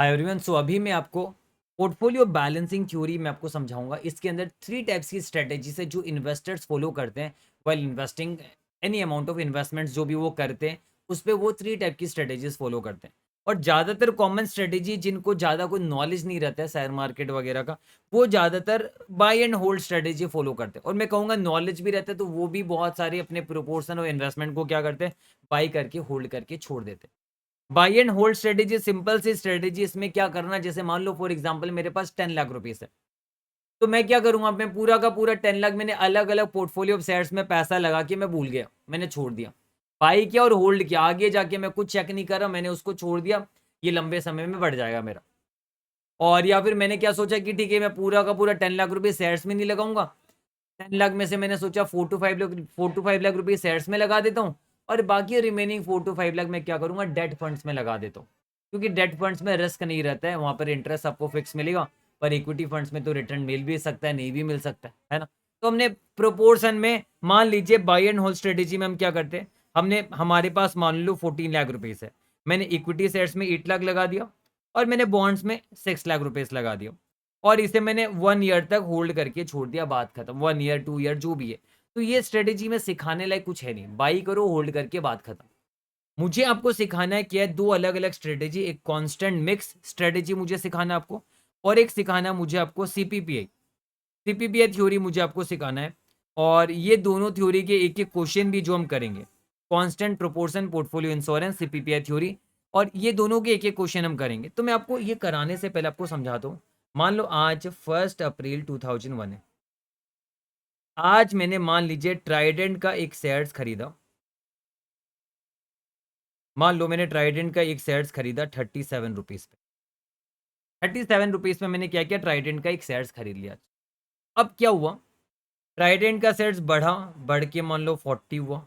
Hi everyone, सो अभी मैं आपको पोर्टफोलियो बैलेंसिंग थ्योरी में आपको समझाऊंगा। इसके अंदर 3 टाइप्स की स्ट्रेटेजीज है जो इन्वेस्टर्स फॉलो करते हैं while investing any amount of investments जो भी वो करते हैं उस पे वो 3 टाइप की स्ट्रेटेजीज फॉलो करते हैं। और ज़्यादातर कॉमन स्ट्रेटेजी जिनको ज़्यादा कोई नॉलेज नहीं रहता है शेयर मार्केट वगैरह का, वो ज़्यादातर buy and hold strategy follow करते हैं। और मैं कहूँगा नॉलेज भी रहता है तो वो भी बहुत सारे अपने प्रोपोर्शन और इन्वेस्टमेंट को क्या करते हैं, बाई करके होल्ड करके छोड़ देते हैं। Buy and hold strategy simple सी स्ट्रेटेजी। इसमें क्या करना, जैसे मान लो फॉर एग्जांपल मेरे पास 10 लाख रुपीस है, तो मैं क्या करूंगा, मैं पूरा का पूरा 10 लाख मैंने अलग अलग पोर्टफोलियो ऑफ शेयर्स में पैसा लगा के मैं भूल गया, मैंने छोड़ दिया। बाई किया और होल्ड किया, आगे जाके मैं कुछ चेक नहीं कर रहा, मैंने उसको छोड़ दिया। ये लंबे समय में बढ़ जाएगा मेरा। और या फिर मैंने क्या सोचा कि ठीक है मैं पूरा का पूरा 10 लाख रुपये शेयर्स में नहीं लगाऊंगा। 10 लाख में से मैंने सोचा 4 to 5 लाख रुपये शेयर्स में लगा देता हूँ, और बाकी रिमेनिंग 4 to 5 लाख मैं क्या करूंगा, डेट फंड्स में लगा देता हूँ। क्योंकि डेट फंड्स में रिस्क नहीं रहता है, वहां पर इंटरेस्ट आपको फिक्स मिलेगा। पर इक्विटी फंड्स में तो रिटर्न मिल भी सकता है, नहीं भी मिल सकता है ना। तो हमने प्रोपोर्शन में मान लीजिए बाई एंड होल्ड स्ट्रेटेजी में हम क्या करते हैं, हमने हमारे पास मान लो 14 लाख रुपीज है, मैंने इक्विटी शेयर्स में 8 लाख लगा दिया और मैंने बॉन्ड्स में 6 लाख रुपीज लगा दिया। और इसे मैंने 1 ईयर तक होल्ड करके छोड़ दिया, बात खत्म। 1 ईयर 2 ईयर जो भी है। तो ये स्ट्रेटेजी में सिखाने लायक कुछ है नहीं, बाई करो होल्ड करके बात खत्म। मुझे आपको सिखाना है क्या है, 2 अलग अलग स्ट्रेटेजी। एक कांस्टेंट मिक्स स्ट्रेटेजी मुझे सिखाना है आपको, और एक सिखाना मुझे आपको सीपीपीआई सीपीपीआई थ्योरी मुझे आपको सिखाना है। और ये दोनों थ्योरी के एक एक क्वेश्चन भी जो हम करेंगे, constant proportion portfolio insurance CPPI theory, और ये दोनों के एक एक क्वेश्चन हम करेंगे। तो मैं आपको ये कराने से पहले आपको समझाता हूँ। मान लो आज 1 अप्रैल 2001 है। आज मैंने मान लीजिए ट्राइडेंट का एक शेयर्स खरीदा। मान लो मैंने ट्राइडेंट का एक शेयर्स खरीदा 37 रुपीज पे। 37 रुपीज में मैंने क्या किया, ट्राइडेंट का एक शेयर्स खरीद लिया। अब क्या हुआ, ट्राइडेंट का शेयर्स बढ़ा, बढ़ के मान लो 40 हुआ,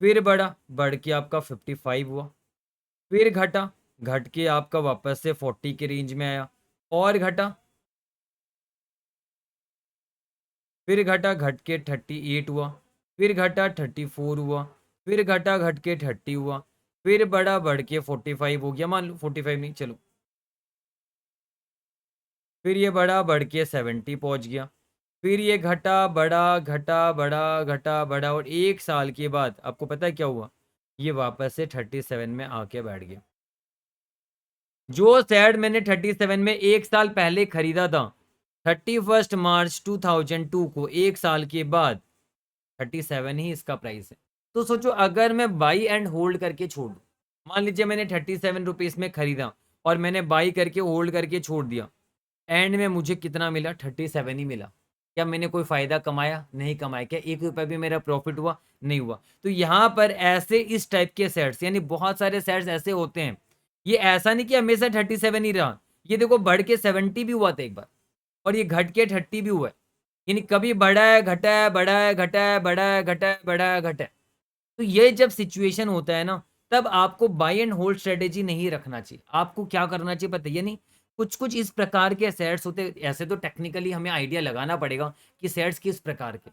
फिर बढ़ा, बढ़ के आपका 55 हुआ, फिर घटा, घट के आपका वापस से 40 के रेंज में आया, और घटा, फिर घटा, घट के 38 हुआ, फिर घटा 34 हुआ, फिर घटा, घट के 30 हुआ, फिर बढ़ा, बढ़ के 45 हो गया, मान लो 45 नहीं चलो, फिर ये बढ़ा, बढ़ के 70 पहुंच गया, फिर ये घटा, बढ़ा, घटा, बढ़ा, घटा, बढ़ा, और 1 साल के बाद आपको पता है क्या हुआ, ये वापस से 37 में आके बैठ गया। जो शेयर मैंने 37 में 1 साल पहले खरीदा था, 31 मार्च 2002 को, 1 साल के बाद 37 ही इसका प्राइस है। तो सोचो अगर मैं बाई एंड होल्ड करके छोड़ दूं, मान लीजिए मैंने 37 रुपीज में खरीदा और मैंने बाई करके होल्ड करके छोड़ दिया, एंड में मुझे कितना मिला, 37 ही मिला। क्या मैंने कोई फायदा कमाया, नहीं कमाया। क्या 1 रुपया भी मेरा प्रॉफिट हुआ, नहीं हुआ। तो यहाँ पर ऐसे इस टाइप के शेयर्स, यानी बहुत सारे शेयर्स ऐसे होते हैं, ये ऐसा नहीं कि हमेशा 37 ही रहा। ये देखो बढ़ के 70 भी हुआ था एक बार, और ये घट के 30 भी हुआ है। यानी कभी बढ़ा है, घटा है, बढ़ा है, घटा है, बढ़ा है, घटा है, बढ़ा है, घटा है। तो ये जब सिचुएशन होता है ना, तब आपको बाई एंड होल्ड स्ट्रेटेजी नहीं रखना चाहिए। आपको क्या करना चाहिए पता है, यानी कुछ कुछ इस प्रकार के शेयर्स होते हैं। ऐसे तो टेक्निकली हमें आइडिया लगाना पड़ेगा कि शेयर्स किस प्रकार के,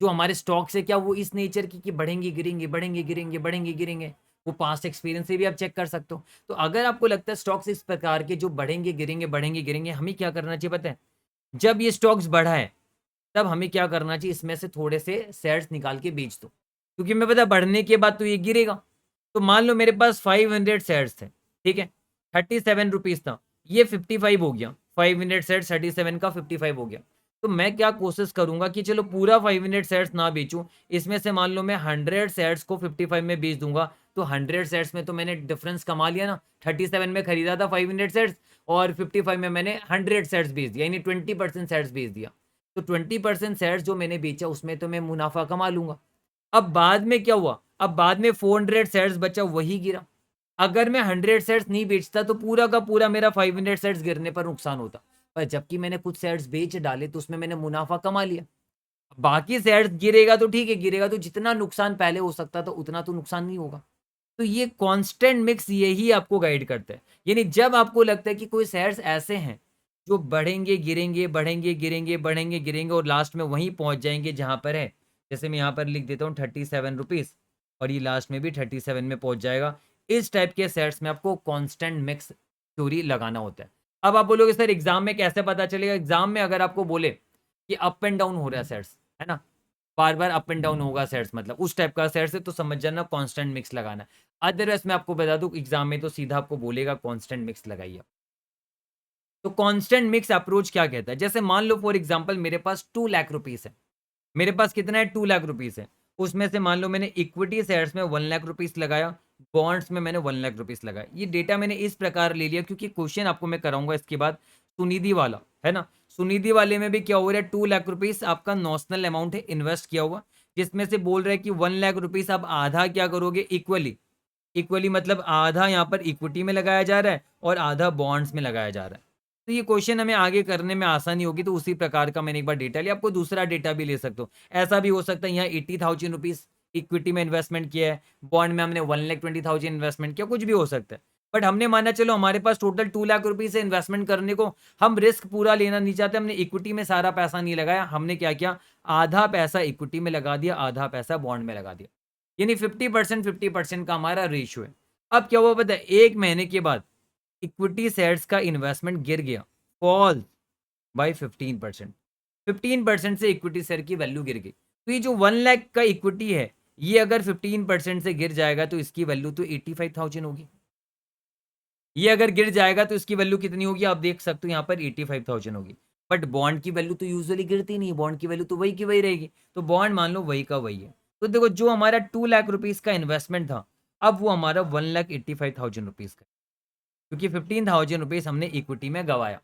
जो हमारे स्टॉक्स है क्या वो इस नेचर की कि बढ़ेंगे गिरेंगे, बढ़ेंगे गिरेंगे, बढ़ेंगे गिरेंगे। वो पास्ट एक्सपीरियंस से भी आप चेक कर सकते हो। तो अगर आपको लगता है स्टॉक्स इस प्रकार के जो बढ़ेंगे गिरेंगे, बढ़ेंगे गिरेंगे, हमें क्या करना चाहिए पता है, जब ये स्टॉक्स बढ़ा है तब हमें क्या करना चाहिए, इसमें से थोड़े से शेयर्स निकाल के बेच दो। क्योंकि मैं पता बढ़ने के बाद तो ये गिरेगा। तो मान लो मेरे पास 500 शेयर्स थे, ठीक है, 37 रुपीज था, ये 55 हो गया। 500 शेयर्स 37 का 55 हो गया। तो मैं क्या कोशिश करूंगा कि चलो पूरा 500 शेयर्स ना बेचूं, इसमें से मान लो मैं 100 शेयर्स को 55 में बेच दूंगा। तो 100 शेयर्स में तो मैंने डिफरेंस कमा लिया ना। 37 में खरीदा था 500 शेयर्स, और 55 में मैंने 100 शेयर्स बेच दिया, यानी 20% शेयर्स बेच दिया। तो 20% शेयर्स जो मैंने बेचा उसमें तो मैं मुनाफा कमा लूंगा। अब बाद में क्या हुआ, अब बाद में 400 शेयर्स बचा, वही गिरा। अगर मैं 100 शेयर्स नहीं बेचता तो पूरा का पूरा मेरा 500 शेयर्स गिरने पर नुकसान होता। पर जबकि मैंने कुछ शेयर्स बेच डाले तो उसमें मैंने मुनाफा कमा लिया। बाकी शेयर्स गिरेगा तो ठीक है, गिरेगा तो जितना नुकसान पहले हो सकता था उतना तो नुकसान नहीं होगा। तो ये कांस्टेंट मिक्स यही आपको गाइड करता है। यानी जब आपको लगता है कि कोई शेयर्स ऐसे हैं जो बढ़ेंगे गिरेंगे, बढ़ेंगे गिरेंगे, बढ़ेंगे गिरेंगे, और लास्ट में वहीं पहुंच जाएंगे जहां पर है। जैसे मैं यहाँ पर लिख देता हूँ 37 रुपीज, और ये लास्ट में भी 37 में पहुंच जाएगा। इस टाइप के शेयर्स में आपको कांस्टेंट मिक्स थ्योरी लगाना होता है। अब आप बोलोगे सर एग्जाम में कैसे पता चलेगा? एग्जाम में अगर आपको बोले कि अप एंड डाउन हो रहा है शेयर्स, है ना, बार बार अप एंड डाउन होगा शेयर्स, मतलब उस टाइप का शेयर्स है, तो समझ जाना कांस्टेंट मिक्स लगाना है। अदरवाइज मैं आपको बता दूं एग्जाम में तो सीधा आपको बोलेगा कांस्टेंट मिक्स लगाइए। तो कांस्टेंट मिक्स अप्रोच क्या कहता है? जैसे मान लो फॉर एग्जांपल मेरे पास 2 लाख रुपीस है, मेरे पास कितना है, 2 लाख रुपीस है, उसमें से मान लो मैंने इक्विटी शेयर्स में 1 लाख रुपीस लगाया, बॉन्ड्स में मैंने 1 लाख रुपीस लगाया। ये डेटा मैंने इस प्रकार ले लिया क्योंकि क्वेश्चन आपको मैं कराऊंगा इसके बाद सुनिधि वाला, है ना। सुनिधि वाले में भी क्या हो रहा है, 2 लाख रुपीस आपका नॉशनल अमाउंट है इन्वेस्ट किया हुआ, जिसमें से बोल रहा है कि 1 लाख रुपीस आप आधा क्या करोगे, इक्वली, इक्वली मतलब आधा यहाँ पर इक्विटी में लगाया जा रहा है और आधा बॉन्ड्स में लगाया जा रहा है। तो ये क्वेश्चन हमें आगे करने में आसानी होगी, तो उसी प्रकार का मैंने एक बार डेटा लिया। आपको दूसरा डेटा भी ले सकते हो, ऐसा भी हो सकता है यहाँ 80,000 रुपीज इक्विटी में इन्वेस्टमेंट किया है, बॉन्ड में हमने 1,20,000 इन्वेस्टमेंट किया, कुछ भी हो सकता है। बट हमने माना चलो हमारे पास टोटल 2 लाख रुपीज है इन्वेस्टमेंट करने को, हम रिस्क पूरा लेना नहीं चाहते, हमने इक्विटी में सारा पैसा नहीं लगाया, हमने क्या किया, आधा पैसा इक्विटी में लगा दिया, आधा पैसा बॉन्ड में लगा दिया, यानी 50% का हमारा रेशियो है। अब क्या हुआ पता है, 1 महीने के बाद इक्विटी शेयर्स का इन्वेस्टमेंट गिर गया, फॉल बाय 15%, 15% से इक्विटी शेयर की वैल्यू गिर गई। तो ये जो 1 लाख का इक्विटी है, ये अगर 15% से गिर जाएगा तो इसकी वैल्यू तो 85,000 होगी। ये अगर गिर जाएगा तो इसकी वैल्यू कितनी होगी, आप देख सकते हो यहाँ पर 85,000 होगी। बट बॉन्ड की वैल्यू तो यूजुअली गिरती नहीं, बॉन्ड की वैल्यू तो वही की वही रहेगी, तो बॉन्ड मान लो वही का वही है। तो देखो जो हमारा 2 लाख रुपीज का इन्वेस्टमेंट था, अब वो हमारा 1,85,000 रुपीज का, क्योंकि 15,000 रुपीज हमने इक्विटी में गवाया।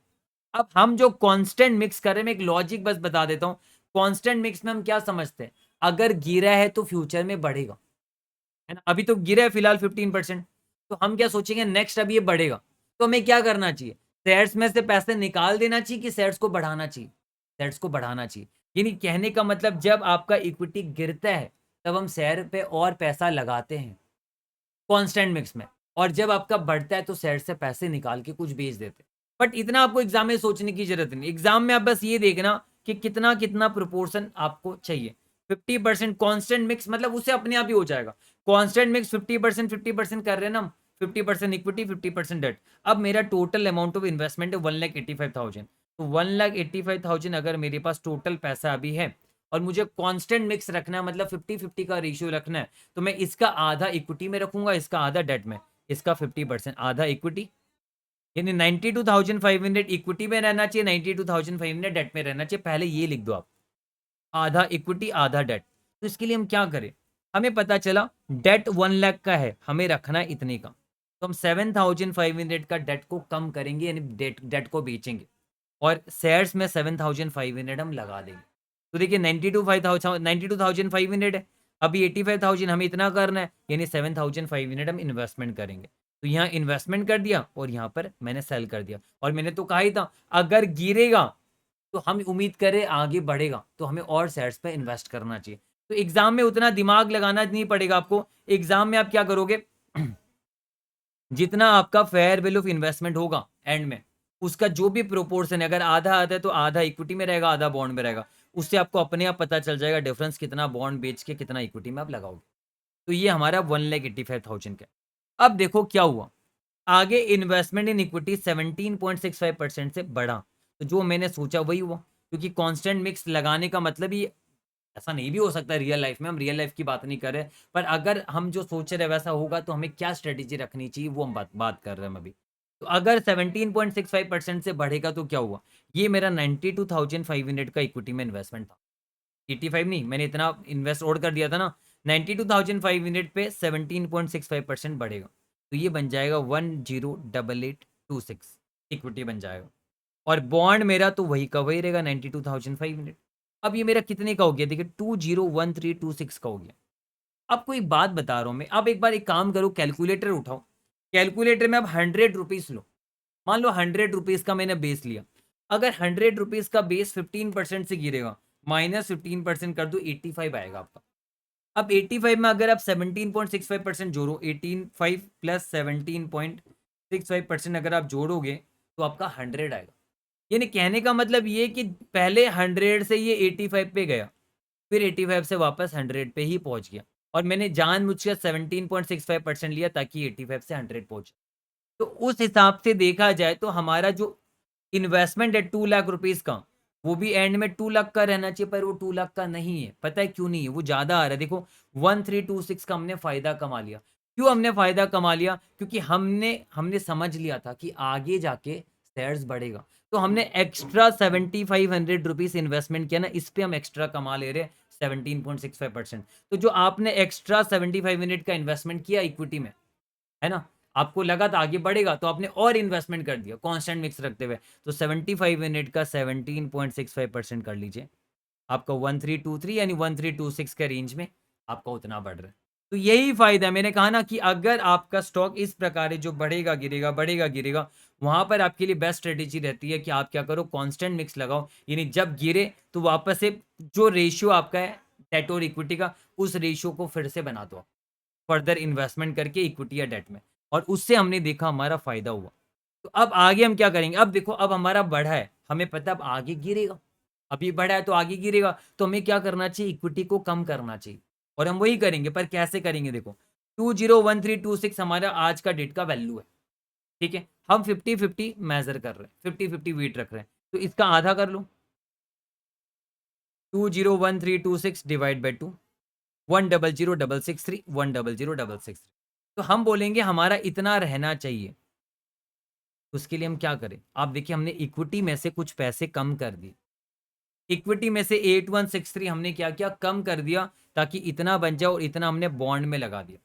अब हम जो कांस्टेंट मिक्स कर रहे हैं, मैं एक लॉजिक बस बता देता हूं। कांस्टेंट मिक्स में हम क्या समझते हैं, अगर गिरा है तो फ्यूचर में बढ़ेगा, है ना। अभी तो गिरा है फिलहाल 15%, तो हम क्या सोचेंगे, नेक्स्ट अभी ये बढ़ेगा, तो हमें क्या करना चाहिए, शेयर्स में से पैसे निकाल देना चाहिए कि शेयर्स को बढ़ाना चाहिए, शेयर्स को बढ़ाना चाहिए। यानी कहने का मतलब जब आपका इक्विटी गिरता है तब हम शेयर पे और पैसा लगाते हैं कांस्टेंट मिक्स में, और जब आपका बढ़ता है तो शेयर से पैसे निकाल के कुछ बेच देते हैं। बट इतना आपको एग्जाम में सोचने की जरूरत नहीं, एग्जाम में आप बस ये देखना कि कितना कितना प्रोपोर्शन आपको चाहिए। 50% कांस्टेंट मिक्स मतलब उससे अपने आप ही हो जाएगा। कांस्टेंट मिक्स 50% कर रहे हैं ना, 50% इक्विटी 50% डेट। अब मेरा टोटल अमाउंट ऑफ इन्वेस्टमेंट है 1,85,000, तो 1,85,000 अगर मेरे पास टोटल पैसा अभी है और मुझे कांस्टेंट मिक्स रखना है, मतलब 50-50 का रेशियो रखना है, तो मैं इसका आधा इक्विटी में रखूंगा, इसका आधा डेट में, इसका 50% आधा इक्विटी, यानी 92,500 इक्विटी में रहना चाहिए, 92,500 डेट में रहना चाहिए। पहले ये लिख दो आप, आधा इक्विटी आधा डेट। तो इसके लिए हम क्या करें, हमें पता चला डेट 1 लाख का है, हमें रखना है इतने का, तो हम 7,500 का डेट को कम करेंगे, यानी डेट डेट को बेचेंगे और शेयर्स में 7,500 हम लगा देंगे। तो देखिए 92,500 है, अभी 85,000 हमें इतना करना है, यानी 7,500 हम इन्वेस्टमेंट करेंगे। तो यहाँ इन्वेस्टमेंट कर दिया और यहाँ पर मैंने सेल कर दिया, और मैंने तो कहा ही था अगर गिरेगा तो हम उम्मीद करें आगे बढ़ेगा, तो हमें और शेयर्स पे इन्वेस्ट करना चाहिए। तो एग्जाम में उतना दिमाग लगाना नहीं पड़ेगा आपको। एग्जाम में आप क्या करोगे जितना आपका फेयर वैल्यू ऑफ इन्वेस्टमेंट होगा एंड में, उसका जो भी प्रोपोर्शन है, अगर आधा आधा है तो आधा इक्विटी में रहेगा आधा बॉन्ड में रहेगा, उससे आपको अपने आप पता चल जाएगा डिफरेंस कितना बॉन्ड बेच के कितना इक्विटी में आप लगाओगे। तो ये हमारा 1,85,000 का। अब देखो क्या हुआ, आगे इन्वेस्टमेंट इन इक्विटी 17.65% से बढ़ा, तो जो मैंने सोचा वही हुआ, क्योंकि कांस्टेंट मिक्स लगाने का मतलब ही ऐसा नहीं भी हो सकता रियल लाइफ में, हम रियल लाइफ की बात नहीं कर रहे, पर अगर हम जो सोच रहे वैसा होगा तो हमें क्या स्ट्रेटेजी रखनी चाहिए वो हम बात कर रहे हैं अभी। तो अगर 17.65% से बढ़ेगा तो क्या हुआ, ये मेरा 92,500 का इक्विटी में इन्वेस्टमेंट था, 85 नहीं, मैंने इतना इन्वेस्ट और कर दिया था ना, 92,500 पे 17.65% बढ़ेगा, तो ये बन जाएगा 108826 इक्विटी बन जाएगा, और बॉन्ड मेरा तो वही का वही रहेगा 92,500। अब ये मेरा कितने का हो गया, देखिए 201326 का हो गया। अब कोई बात बता रहा हूं मैं, अब एक बार एक काम करो, कैलकुलेटर उठाओ, कैलकुलेटर में अब 100 रुपीज लो, मान लो 100 रुपीज का मैंने बेस लिया, अगर 100 रुपीज का बेस 15% से गिरेगा, -15% कर दो, 85 आएगा आपका। अब 85 में अगर आप 17.65% जोड़ो, 18 प्लस 17.65% अगर आप जोड़ोगे तो आपका 100 आएगा। यानी कहने का मतलब ये कि पहले 100 से ये 85 पे गया, फिर 85 से वापस 100 पे ही पहुंच गया, और मैंने जानबूझकर 17.65% लिया ताकि 85 से 100 पहुंचे। तो उस हिसाब से देखा जाए तो हमारा जो इन्वेस्टमेंट है 2 लाख रुपीस का, वो भी एंड में 2 लाख का रहना चाहिए, पर वो 2 लाख का नहीं है। पता है क्यों नहीं है? वो ज़्यादा आ रहा है। देखो 1326 का हमने फ़ायदा कमा लिया। क्यों हमने फ़ायदा कमा लिया? क्योंकि हमने हमने समझ लिया था कि आगे जाके शेयर्स बढ़ेगा। तो हमने एक्स्ट्रा 7500 रुपीस इन्वेस्टमेंट किया ना, इस पे हम एक्स्ट्रा कमा ले रहे हैं 17.65%। तो जो आपने एक्स्ट्रा 75 मिनट का इन्वेस्टमेंट किया इक्विटी में, है ना? आपको लगा था आगे बढ़ेगा तो आपने और इन्वेस्टमेंट कर दिया कांस्टेंट मिक्स रखते हुए। तो 75 मिनट का 17.65% कर लीजिए। आपका 1323 यानी 1326 के रेंज में आपका उतना बढ़ रहा है। तो यही फायदा है। मैंने कहा ना कि अगर आपका स्टॉक इस प्रकार है जो बढ़ेगा गिरेगा बढ़ेगा गिरेगा, वहां पर आपके लिए बेस्ट स्ट्रेटेजी रहती है कि आप क्या करो, कांस्टेंट मिक्स लगाओ। यानी जब गिरे तो वापस से जो रेशियो आपका है डेट और इक्विटी का, उस रेशियो को फिर से बना दो फर्दर इन्वेस्टमेंट करके इक्विटी या डेट में, और उससे हमने देखा हमारा फायदा हुआ। तो अब आगे हम क्या करेंगे? अब देखो अब हमारा बढ़ा है, हमें पता अब आगे गिरेगा। अभी बढ़ा है तो आगे गिरेगा, तो हमें क्या करना चाहिए? इक्विटी को कम करना चाहिए, और हम वही करेंगे। पर कैसे करेंगे? देखो 201326 हमारा आज का डेट का वैल्यू है, ठीक है? हम 50-50 मेजर कर रहे हैं, 50-50 वेट रख रहे हैं, तो इसका आधा कर लो। 201326 डिवाइड बाई 2, 100,663, 100,663। तो हम बोलेंगे हमारा इतना रहना चाहिए। उसके लिए हम क्या करें? आप देखिए हमने इक्विटी में से कुछ पैसे कम कर दिए। इक्विटी में से 8163 हमने क्या किया? कम कर दिया, ताकि इतना बन जाए, और इतना हमने बॉन्ड में लगा दिया।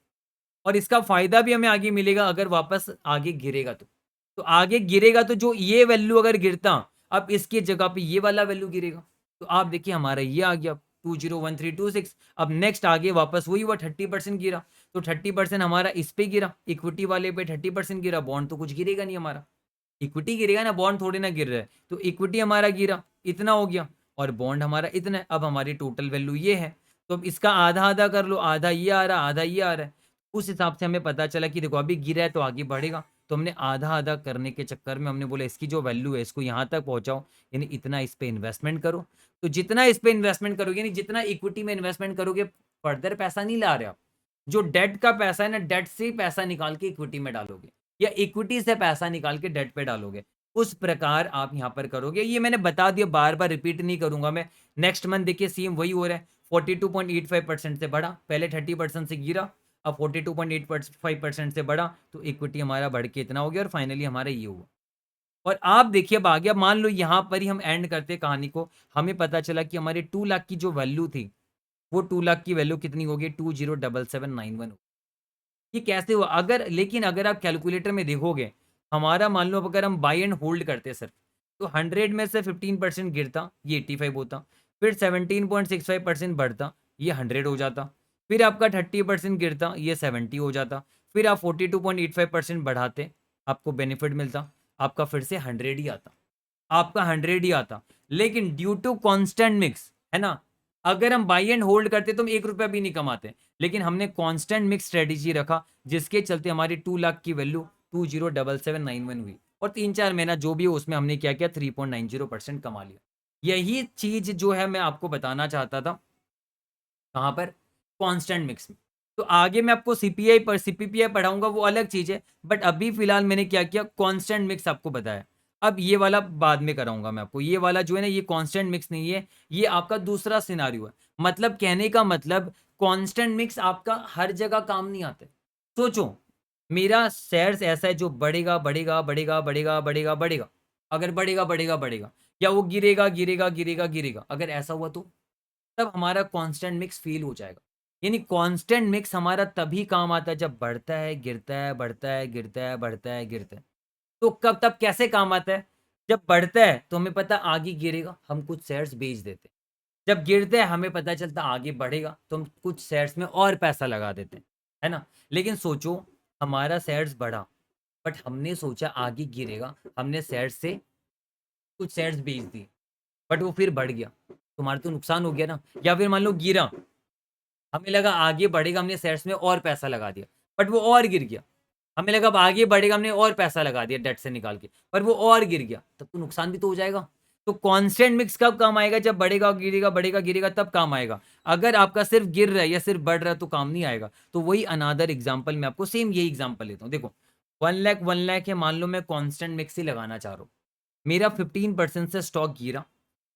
और इसका फायदा भी हमें आगे मिलेगा अगर वापस आगे गिरेगा तो आगे गिरेगा तो जो ये वैल्यू अगर गिरता, अब इसकी जगह पे ये वाला वैल्यू गिरेगा। तो आप देखिए हमारा ये आ गया 201326। अब नेक्स्ट आगे वापस वही हुआ, 30% गिरा। तो 30% हमारा इस पे गिरा, इक्विटी वाले पे 30% गिरा। बॉन्ड तो कुछ गिरेगा नहीं हमारा, इक्विटी गिरेगा ना, बॉन्ड थोड़ी ना गिर रहा है। तो इक्विटी हमारा गिरा, इतना हो गया, और बॉन्ड हमारा इतना है। अब हमारी टोटल वैल्यू ये है। तो अब इसका आधा आधा कर लो, आधा ये आ रहा आधा ये आ रहा है। उस हिसाब से हमें पता चला कि देखो अभी गिरा है तो आगे बढ़ेगा। तो हमने आधा आधा करने के चक्कर में हमने बोला इसकी जो वैल्यू है इसको यहाँ तक पहुंचाओ, यानी इतना इस पे इन्वेस्टमेंट करो। तो जितना इस पे इन्वेस्टमेंट करोगे, यानी जितना इक्विटी में इन्वेस्टमेंट करोगे, फर्दर पैसा नहीं ला रहे आप। जो डेट का पैसा है ना, डेट से पैसा निकाल के इक्विटी में डालोगे, या इक्विटी से पैसा निकाल के डेट पे डालोगे। उस प्रकार आप यहाँ पर करोगे। ये मैंने बता दिया, बार बार रिपीट नहीं करूंगा मैं। नेक्स्ट मंथ देखिए सेम वही हो रहा है, 42.85% से बढ़ा, पहले 30% से गिरा, अब 42.85% से बढ़ा, तो इक्विटी हमारा बढ़ के इतना हो गया, और फाइनली हमारा ये हुआ। और आप देखिए अब आ गया, मान लो यहाँ पर ही हम एंड करते कहानी को। हमें पता चला कि हमारे 2 लाख की जो वैल्यू थी, वो 2 लाख की वैल्यू कितनी होगी? 207791। ये कैसे हुआ? अगर लेकिन अगर आप कैलकुलेटर में देखोगे, हमारा मान लो अगर हम बाई एंड होल्ड करते सर, तो 100 में से 15% गिरता, ये 85 होता। फिर 17.65% बढ़ता, ये 100 हो जाता। फिर आपका 30% गिरता, ये 70 हो जाता। फिर आप 42.85% बढ़ाते, आपको बेनिफिट मिलता, आपका फिर से 100 ही आता, आपका 100 ही आता। लेकिन ड्यू टू कांस्टेंट मिक्स, है ना, अगर हम बाई एंड होल्ड करते तो हम 1 रुपया भी नहीं कमाते। लेकिन हमने कांस्टेंट मिक्स स्ट्रेटेजी रखा, जिसके चलते हमारी 2 लाख की वैल्यू 207791 हुई, और 3-4 महीना जो भी हो उसमें हमने क्या किया, 3.90% कमा लिया। यही चीज जो है मैं आपको बताना चाहता था, कहाँ पर? कांस्टेंट मिक्स में। तो आगे मैं आपको सीपीआई पर सीपीपीआई पढ़ाऊंगा, वो अलग चीज है। बट अभी फिलहाल मैंने क्या किया, कांस्टेंट मिक्स आपको बताया। अब ये वाला बाद में कराऊंगा मैं आपको। ये वाला जो है ना, ये कांस्टेंट मिक्स नहीं है, ये आपका दूसरा सिनारियो है। मतलब कहने का मतलब, कांस्टेंट मिक्स आपका हर जगह काम नहीं आता। सोचो, मेरा शेयर्स ऐसा है जो बढ़ेगा बढ़ेगा बढ़ेगा बढ़ेगा बढ़ेगा बढ़ेगा, अगर बढ़ेगा बढ़ेगा बढ़ेगा, या वो गिरेगा गिरेगा गिरेगा गिरेगा, अगर ऐसा हुआ तो तब हमारा कांस्टेंट मिक्स फेल हो जाएगा। यानी कांस्टेंट मिक्स हमारा तभी काम आता है जब बढ़ता है गिरता है बढ़ता है गिरता है बढ़ता है गिरता है। तो कब तब कैसे काम आता है? जब बढ़ता है तो हमें पता आगे गिरेगा, हम कुछ शेयर्स बेच देते हैं। जब गिरता है हमें पता चलता आगे बढ़ेगा, तो हम कुछ शेयर्स में और पैसा लगा देते हैं, है ना? लेकिन सोचो, हमारा शेयर्स बढ़ा, बट हमने सोचा आगे गिरेगा, हमने शेयर्स से कुछ शेयर्स बेच दिए, बट वो फिर बढ़ गया, तुम्हारा तो नुकसान हो गया ना। या फिर मान लो गिरा, हमें लगा आगे बढ़ेगा, हमने शेयर्स में और पैसा लगा दिया, बट वो और गिर गया। हमें लगा अब आगे बढ़ेगा, हमने और पैसा लगा दिया डेट से निकाल के, पर वो और गिर गया, तब तो नुकसान भी तो हो जाएगा। तो कांस्टेंट मिक्स कब काम आएगा? जब बढ़ेगा गिरेगा बढ़ेगा गिरेगा तब काम आएगा। अगर आपका सिर्फ गिर रहा है या सिर्फ बढ़ रहा है तो काम नहीं आएगा। तो वही अनादर एग्जाम्पल मैं आपको सेम यही एग्जाम्पल लेता हूँ। देखो 1 लाख है, मान लो मैं कांस्टेंट मिक्स ही लगाना चाह रहा हूँ, मेरा 15% से स्टॉक गिरा,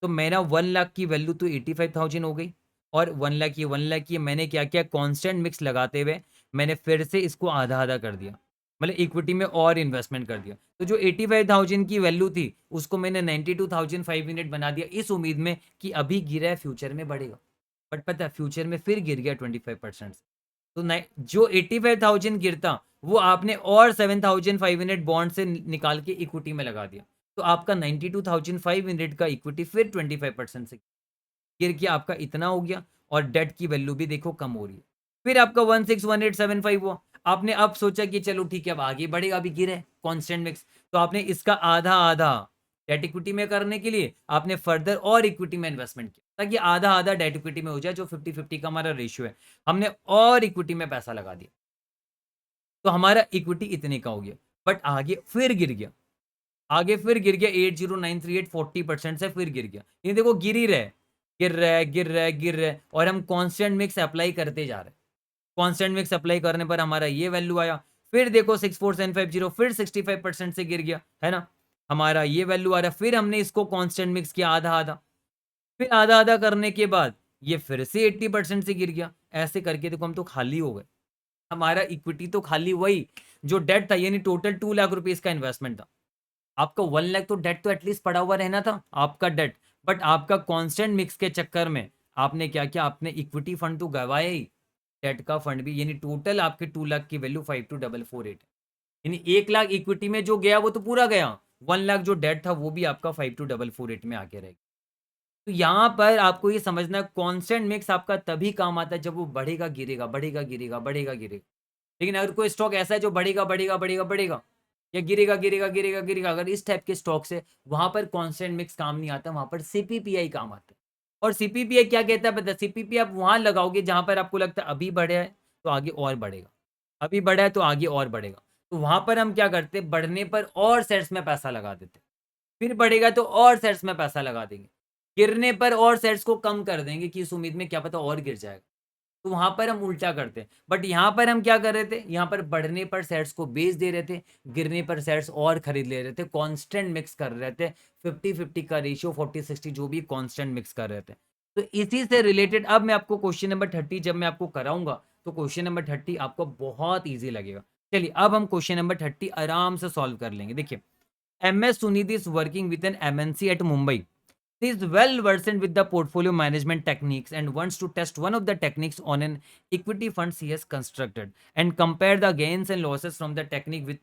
तो मेरा 1 लाख की वैल्यू तो 85,000 हो गई। और 1 लाख ये मैंने क्या किया, कांस्टेंट मिक्स लगाते हुए मैंने फिर से इसको आधा आधा कर दिया, मतलब इक्विटी में और इन्वेस्टमेंट कर दिया। तो जो 85,000 की वैल्यू थी उसको मैंने 92,500 बना दिया, इस उम्मीद में कि अभी गिरा है, फ्यूचर में बढ़ेगा। बट पता है फ्यूचर में फिर गिर गया 25%। तो जो 85,000 गिरता वो आपने और 7,500 बॉन्ड से निकाल के इक्विटी में लगा दिया, तो आपका 92,500 का इक्विटी फिर 25% से गिर के आपका इतना हो गया, और डेट की वैल्यू भी देखो कम हो रही है। फिर आपका 161875 हुआ, आपने अब सोचा कि चलो ठीक है अब आगे बढ़ेगा, अभी गिरे कांस्टेंट मिक्स, तो आपने इसका आधा आधा डेट इक्विटी में करने के लिए आपने फर्दर और इक्विटी में इन्वेस्टमेंट किया, ताकि आधा आधा डेट इक्विटी में हो जाए, जो 50-50 का हमारा रेशियो है। हमने और इक्विटी में पैसा लगा दिया, तो हमारा इक्विटी इतने का हो गया। बट आगे फिर गिर गया, आगे फिर गिर गया 80,938, 40% से फिर गिर गया। ये देखो गिर ही रहे, गिर रहा है, गिर रहा है, गिर रहा है, और हम कांस्टेंट मिक्स अप्लाई करते जा रहे हैं। कांस्टेंट मिक्स अप्लाई करने पर हमारा ये वैल्यू आया, फिर देखो 64750 फिर 65% से गिर गया, है ना, हमारा ये वैल्यू आ रहा है। फिर हमने इसको कांस्टेंट मिक्स किया आधा आधा, फिर आधा आधा करने के बाद ये फिर से 80% से गिर गया। ऐसे करके देखो हम तो खाली हो गए, हमारा इक्विटी तो खाली, वही जो डेट था, यानी टोटल 2 लाख रुपीज का इन्वेस्टमेंट था, आपका 1 लाख तो डेट तो एटलीस्ट पड़ा हुआ रहना था आपका डेट। बट आपका कांस्टेंट मिक्स के चक्कर में आपने क्या किया, आपने इक्विटी फंड तो गवाया ही, डेट का फंड भी, यानी टोटल आपके 2 लाख की वैल्यू 5248 है। यानी 1 लाख इक्विटी में जो गया वो तो पूरा गया, 1 लाख जो डेट था वो भी आपका 5248 में आके रहेगा। तो यहाँ पर आपको ये समझना है, कांस्टेंट मिक्स आपका तभी काम आता है जब वो बढ़ेगा गिरेगा, बढ़ेगा गिरेगा, बढ़ेगा गिरेगा। लेकिन अगर कोई स्टॉक ऐसा है जो बढ़ेगा बढ़ेगा बढ़ेगा बढ़ेगा, या गिरेगा गिरेगा गिरेगा गिरेगा, अगर इस टाइप के स्टॉक से, वहां पर कांस्टेंट मिक्स काम नहीं आता, वहां पर सीपीपीआई काम आता है। और सीपीपीआई क्या कहता है पता है, सीपीपीआई आप वहां लगाओगे जहां पर आपको लगता है अभी बढ़ा है तो आगे और बढ़ेगा, अभी बढ़ा है तो आगे और बढ़ेगा। तो वहां पर हम क्या करते, बढ़ने पर और सेट्स में पैसा लगा देते, फिर बढ़ेगा तो और सेट्स में पैसा लगा देंगे, गिरने पर और सेट्स को कम कर देंगे कि इस उम्मीद में क्या पता और गिर जाएगा। तो वहां पर हम उल्टा करते हैं। बट यहाँ पर हम क्या कर रहे थे, यहाँ पर बढ़ने पर शेयर्स को बेच दे रहे थे, गिरने पर शेयर्स और खरीद ले रहे थे, कांस्टेंट मिक्स कर रहे थे, 50-50 का रेशियो, 40-60 जो भी कांस्टेंट मिक्स कर रहे थे। तो इसी से रिलेटेड अब मैं आपको क्वेश्चन नंबर 30 जब मैं आपको कराऊंगा, तो क्वेश्चन नंबर 30 आपको बहुत ईजी लगेगा। चलिए अब हम क्वेश्चन नंबर 30 आराम से सॉल्व कर लेंगे। देखिए, MS Sunidhi is working with an MNC at Mumbai. He is well versed with the portfolio management techniques and wants to test one of the techniques on an equity funds he has constructed and compare the gains and losses from the technique with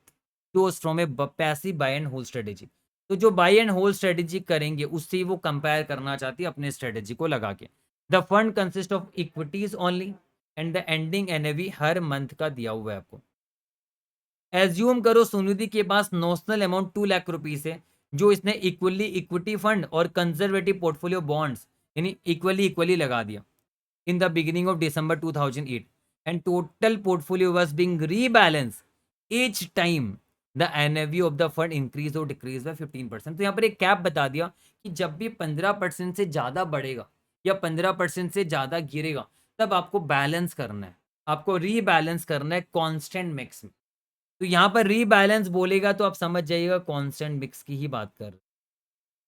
those from a passive buy and hold strategy. तो जो by and hold strategy करेंगे उससे वो compare करना चाहती है अपने strategy को लगा के। The fund consist of equities only and the ending NAV her month का दिया हुआ है आपको। एज्यूम करो सुनिधि के पास नोशनल अमाउंट 2 लाख रुपीज है, जो इसने इक्वली इक्विटी फंड और कंजर्वेटिव पोर्टफोलियो बॉन्ड्स यानी इक्वली इक्वली लगा दिया in the beginning of December 2008, and total portfolio was being rebalance each time the NAV of the fund increase और डिक्रीज बाय 15%। तो यहाँ पर एक कैप बता दिया कि जब भी 15% से ज्यादा बढ़ेगा या 15% से ज्यादा गिरेगा, तब आपको बैलेंस करना है, आपको रीबैलेंस करना है कांस्टेंट मिक्स में। तो यहाँ पर रीबैलेंस बोलेगा तो आप समझ जाइएगा कांस्टेंट मिक्स की ही बात कर,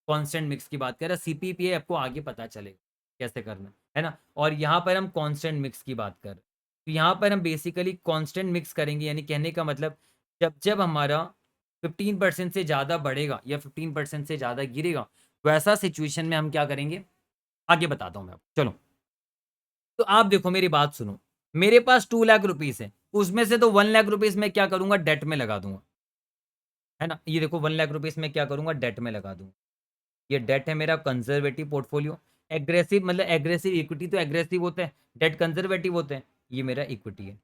कांस्टेंट मिक्स की बात कर रहा है। सीपीपीए आपको आगे पता चलेगा कैसे करना है ना। और यहाँ पर हम कांस्टेंट मिक्स की बात कर रहे हैं, तो यहाँ पर हम बेसिकली कांस्टेंट मिक्स करेंगे, यानी कहने का मतलब जब जब हमारा 15% से ज़्यादा बढ़ेगा या 15% से ज़्यादा गिरेगा, वैसा सिचुएशन में हम क्या करेंगे आगे बताता हूँ मैं आपको। चलो, तो आप देखो मेरी बात सुनो, मेरे पास 2 लाख रुपीज है, उसमें से तो 1 लाख रुपीज मैं क्या करूंगा, डेट में लगा दूंगा, है ना। ये देखो 1 लाख रुपीज में क्या करूंगा, डेट में लगा दूंगा। ये डेट है मेरा कंजर्वेटिव पोर्टफोलियो। एग्रेसिव मतलब एग्रेसिव इक्विटी तो एग्रेसिव होता है, डेट कंजर्वेटिव होते हैं, ये मेरा इक्विटी है।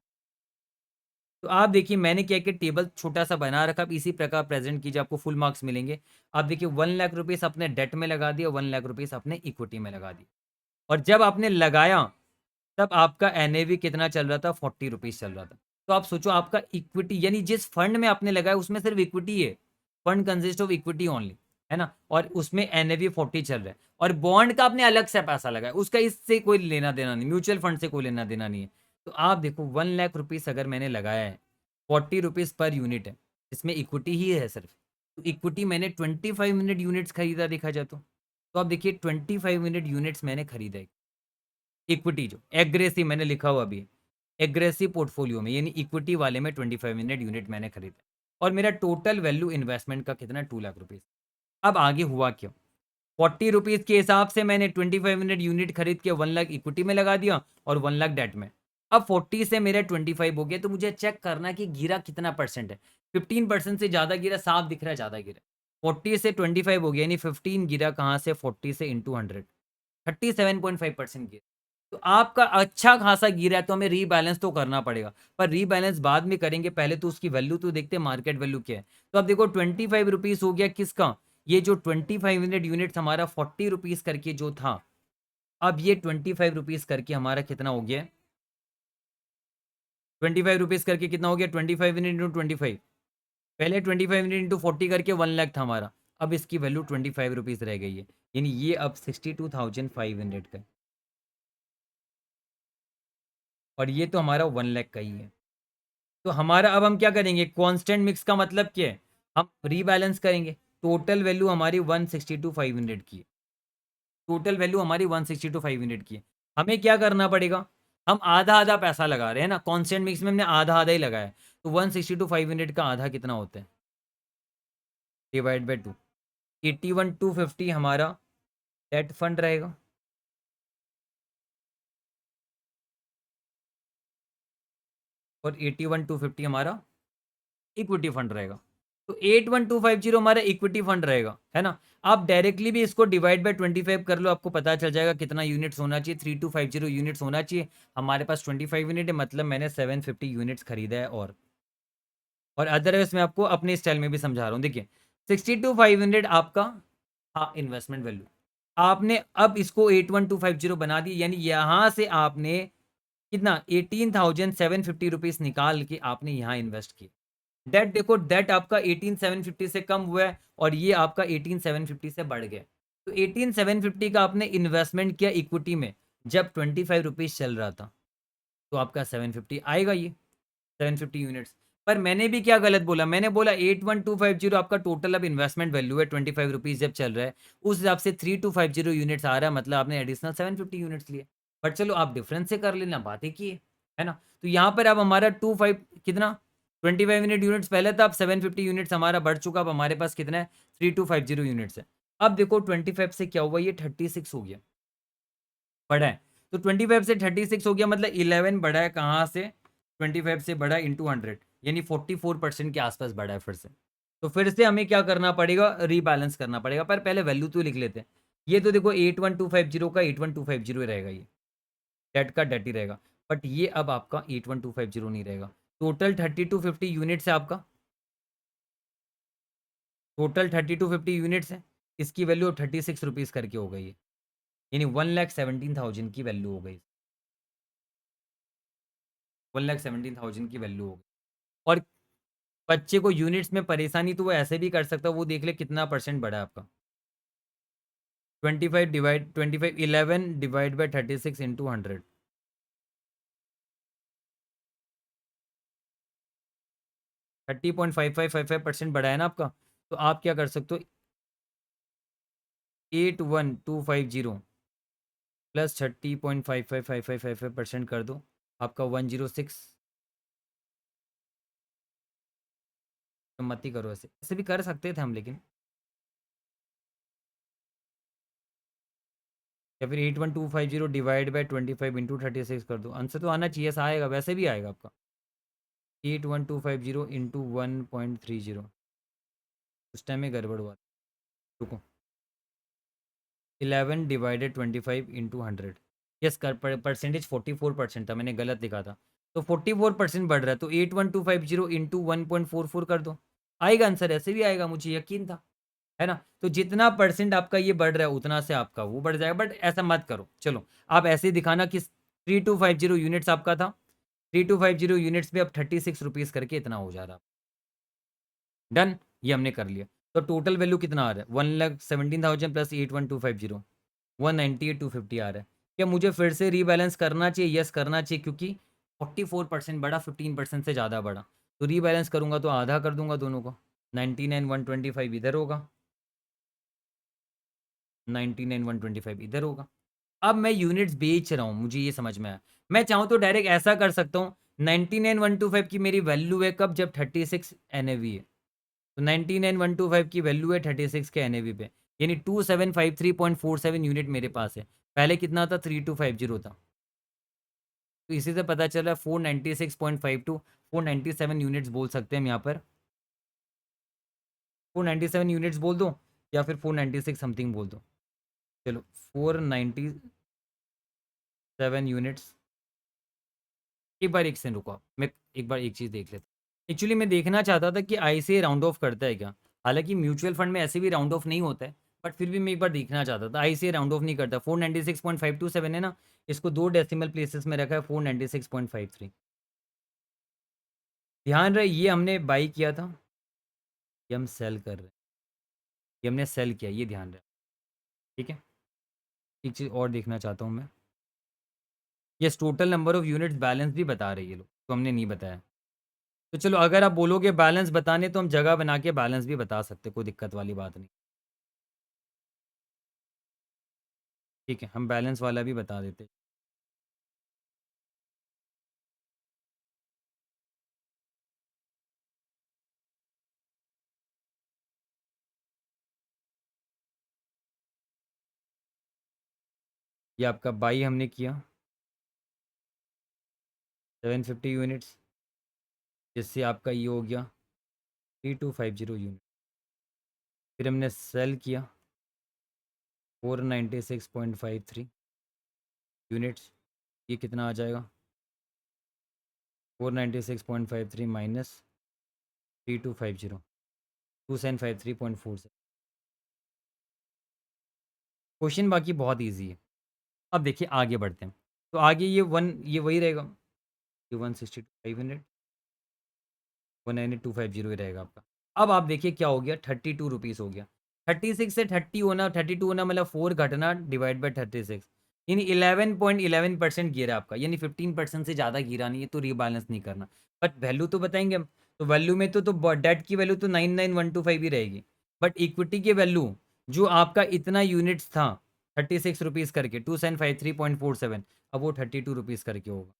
तो आप देखिए मैंने क्या कि टेबल छोटा सा बना रखा, आप इसी प्रकार प्रेजेंट कीजिए, आपको फुल मार्क्स मिलेंगे। आप देखिए 1 लाख रुपीज अपने डेट में लगा दिया, 1 लाख रुपीज अपने इक्विटी में लगा दिया, और जब आपने लगाया तब आपका एनएवी कितना चल रहा था, 40 रुपीज चल रहा था। तो आप सोचो आपका इक्विटी यानी जिस फंड में आपने लगाया उसमें सिर्फ इक्विटी है, fund consist of equity only, है ना, और उसमें एनएवी 40 चल रहा है, और बॉन्ड का आपने अलग से पैसा लगाया, उसका इससे कोई लेना देना नहीं, म्यूचुअल फंड से कोई लेना देना नहीं है। तो आप देखो 1 लाख रुपीज अगर मैंने लगाया है, 40 रुपीज पर यूनिट है, इसमें इक्विटी ही है सिर्फ। तो इक्विटी मैंने 25 मिनट यूनिट्स खरीदा देखा जाए तो आप देखिए 25 मिनट यूनिट्स मैंने खरीदा है। इक्विटी जो एग्रेसिव मैंने लिखा हुआ अभी, एग्रेसिव पोर्टफोलियो में, यानी इक्विटी वाले में 25 मिनट यूनिट मैंने खरीदा और मेरा टोटल वैल्यू इन्वेस्टमेंट का कितना 2 लाख रुपीज़। अब आगे हुआ क्यों, 40 रुपीज़ के हिसाब से मैंने 25 मिनट यूनिट खरीद के 1 लाख इक्विटी में लगा दिया और 1 लाख डेट में। अब 40 से मेरा 25 हो गया, तो मुझे चेक करना कि गिरा कितना परसेंट है। 15% से ज़्यादा गिरा, साफ दिख रहा है ज़्यादा गिरा। 40 से 25 हो गया, यानी 15 गिरा कहाँ से, 40 से इंटू 100, 37.5% गिरा। तो आपका अच्छा खासा गिरा है, तो हमें रीबैलेंस तो करना पड़ेगा, पर रीबैलेंस बाद में करेंगे, पहले तो उसकी वैल्यू तो देखते हैं, मार्केट वैल्यू क्या है। तो अब देखो 25 रुपीज़ हो गया किसका, ये जो 25 मिनट यूनिट हमारा 40 रुपीज़ करके जो था, अब ये 25 रुपीज़ करके हमारा कितना हो गया, 25 रुपीज़ करके कितना हो गया, 25 मिनट इंटू 25, पहले 25 मिनट इंटू 40 करके 1 लाख था हमारा, अब इसकी वैल्यू 25 रुपीज़ रह गई है, यानी ये अब 62,500 का है, और ये तो हमारा 1 लाख का ही है। तो हमारा अब हम क्या करेंगे, कांस्टेंट मिक्स का मतलब क्या है, हम रीबैलेंस करेंगे। टोटल वैल्यू हमारी 162,500 की है, टोटल वैल्यू हमारी 162,500 की है। हमें क्या करना पड़ेगा, हम आधा आधा पैसा लगा रहे हैं ना, कांस्टेंट मिक्स में हमने आधा आधा ही लगाया है, तो 162,500 का आधा कितना होता है, डिवाइड बाई 2, 81,250 हमारा डेट फंड रहेगा, और 81,250 हमारा इक्विटी फंड रहेगा। तो 81,250 हमारा इक्विटी फंड रहेगा, है ना। आप डायरेक्टली भी इसको डिवाइड बाय 25 कर लो, आपको पता चल जाएगा कितना यूनिट्स होना चाहिए, 3250 यूनिट्स होना चाहिए। हमारे पास 25 यूनिट है, मतलब मैंने 750 यूनिट्स खरीदा है। और अदरवाइज मैं आपको अपने स्टाइल में भी समझा रहा हूँ। देखिए 62,500 आपका, हाँ, इन्वेस्टमेंट वैल्यू आपने अब इसको 81,250 बना दी, यानी यहाँ से आपने कितना 18,750 रुपीज़ निकाल के आपने यहाँ इन्वेस्ट किया। डेट देखो, डेट आपका 18,750 से कम हुआ है, और ये आपका 18,750 से बढ़ गया। तो 18,750 का आपने इन्वेस्टमेंट किया इक्विटी में, जब 25 रुपीज़ चल रहा था, तो आपका 750 आएगा, ये 750 यूनिट्स। पर मैंने भी क्या गलत बोला, मैंने बोला 81,250 आपका टोटल अब इन्वेस्टमेंट वैल्यू है, 25 रुपीज़ जब चल रहा है, उस हिसाब से 3250 यूनिट्स आ रहा है, मतलब आपने एडिशनल 750 यूनिट्स लिए। बट चलो आप डिफरेंस से कर लेना, बात एक ही है ना। तो यहाँ पर अब हमारा 25 कितना, 25 मिनट यूनिट्स पहले था, अब 750 यूनिट्स हमारा बढ़ चुका, अब हमारे पास कितना है, 3250 यूनिट्स है। अब देखो 25 से क्या हुआ, ये 36 हो गया, बढ़ा है। तो 25 से 36 हो गया, मतलब 11 बढ़ा है, कहाँ से, 25 से बढ़ा इंटू 100, यानी 44% के आसपास बढ़ा है फिर से। तो फिर से हमें क्या करना पड़ेगा, रीबैलेंस करना पड़ेगा, पर पहले वैल्यू तो लिख लेते हैं। ये तो देखो 81,250 का 81,250 रहेगा, ये डेट का डेट ही रहेगा। बट ये अब आपका 81,250 नहीं रहेगा, टोटल 3250 यूनिट्स है आपका, टोटल 3250 यूनिट्स है। इसकी वैल्यू 36 रुपीज़ करके हो गई है, यानी 1,17,000 की वैल्यू हो गई, 1,17,000 की वैल्यू हो गई। और बच्चे को यूनिट्स में परेशानी तो वो ऐसे भी कर सकता है, वो देख ले कितना परसेंट बढ़ा है आपका, 11 डिवाइड बाई 36 इंटू 100, 30.5555% बढ़ा है ना आपका। तो आप क्या कर सकते हो, 81,250 प्लस 30.5555% कर दो, आपका 106। मत ही करो, ऐसे ऐसे भी कर सकते थे हम, लेकिन या फिर 81,250 डिवाइड बाई 25 इंटू 36 कर दो, आंसर तो आना चाहिए, ऐसा आएगा, वैसे भी आएगा आपका 81,250 इंटू 1.30, उस टाइम में गड़बड़ हुआ। रुको, 11 डिवाइडेड 25 इंटू 100, यस कर, परसेंटेज 44% था, मैंने गलत लिखा था। तो 44% बढ़ रहा है, तो 81,250 इंटू 1.44 कर दो, आएगा आंसर, ऐसे भी आएगा, मुझे यकीन था, है ना। तो जितना परसेंट आपका ये बढ़ रहा है, उतना से आपका वो बढ़ जाएगा, बट ऐसा मत करो। चलो आप ऐसे ही दिखाना कि 3250 यूनिट्स आपका था, 3250 यूनिट्स में अब 36 रुपीज़ करके इतना हो जा रहा, डन, ये हमने कर लिया। तो टोटल वैल्यू कितना आ रहा है, 1,17,000 प्लस 81,250, 198,250 आ रहा है। क्या मुझे फिर से रीबैलेंस करना चाहिए, यस करना चाहिए, क्योंकि 44% बढ़ा, 15% से ज़्यादा बढ़ा। तो रीबैलेंस करूँगा तो आधा कर दूंगा दोनों को, 99,125 इधर होगा, 99,125 इधर होगा। अब मैं यूनिट्स बेच रहा हूँ, मुझे ये समझ में आया। मैं चाहूँ तो डायरेक्ट ऐसा कर सकता हूँ, 99,125 की मेरी वैल्यू है कब, जब 36 एनएवी है। तो 99,125 की वैल्यू है 36 के एनएवी पे, यानी 2753.47 यूनिट मेरे पास है। पहले कितना था, 3250 था। तो इसी से पता चला 496.52, 497 यूनिट्स बोल सकते हैं हम यहाँ पर। 497 यूनिट्स बोल दो या फिर 496 समथिंग बोल दो। चलो 497 यूनिट्स। एक बार एक सेकंड रुको आप, मैं एक बार एक चीज़ देख लेता हूँ। एक्चुअली मैं देखना चाहता था कि आईसीए राउंड ऑफ करता है क्या। हालांकि म्यूचुअल फंड में ऐसे भी राउंड ऑफ नहीं होता है, बट फिर भी मैं एक बार देखना चाहता था। आईसीए राउंड ऑफ नहीं करता। 496.527 है ना, इसको 2 डेसिमल प्लेसेस में रखा है, 496.53। ध्यान रहे ये हमने बाई किया था, ये हम सेल कर रहे हैं, ये हमने सेल किया, ये ध्यान रहे। ठीक है, एक चीज़ और देखना चाहता हूँ मैं, ये total number of units balance भी बता रही है लोग, तो हमने नहीं बताया। तो चलो अगर आप बोलोगे बैलेंस बताने, तो हम जगह बना के बैलेंस भी बता सकते, कोई दिक्कत वाली बात नहीं। ठीक है, हम बैलेंस वाला भी बता देते। ये आपका बाई हमने किया 750 यूनिट्स, जिससे आपका ये हो गया 3250 यूनिट। फिर हमने सेल किया 496.53 यूनिट्स, ये कितना आ जाएगा, 496.53 माइनस 3250, 2753.47। क्वेश्चन बाकी बहुत ईजी है। अब देखिए आगे बढ़ते हैं। तो आगे ये वही रहेगा, ये 162 19250 ही रहेगा आपका। अब आप देखिए क्या हो गया, 32 रुपीज़ हो गया। 36 से 30 होना, 32 होना मतलब 4 घटना डिवाइड बाई 36, यानी 11.11% गिरा आपका, यानी 15% से ज़्यादा गिरा नहीं है, तो रीबैलेंस नहीं करना। बट वैल्यू तो बताएंगे हम। तो वैल्यू में तो डेट की वैल्यू तो 99,125 ही रहेगी, बट इक्विटी की वैल्यू जो आपका इतना यूनिट्स था 36 रुपीज़ करके, 2753.47, अब वो 32 रुपीज़ करके होगा।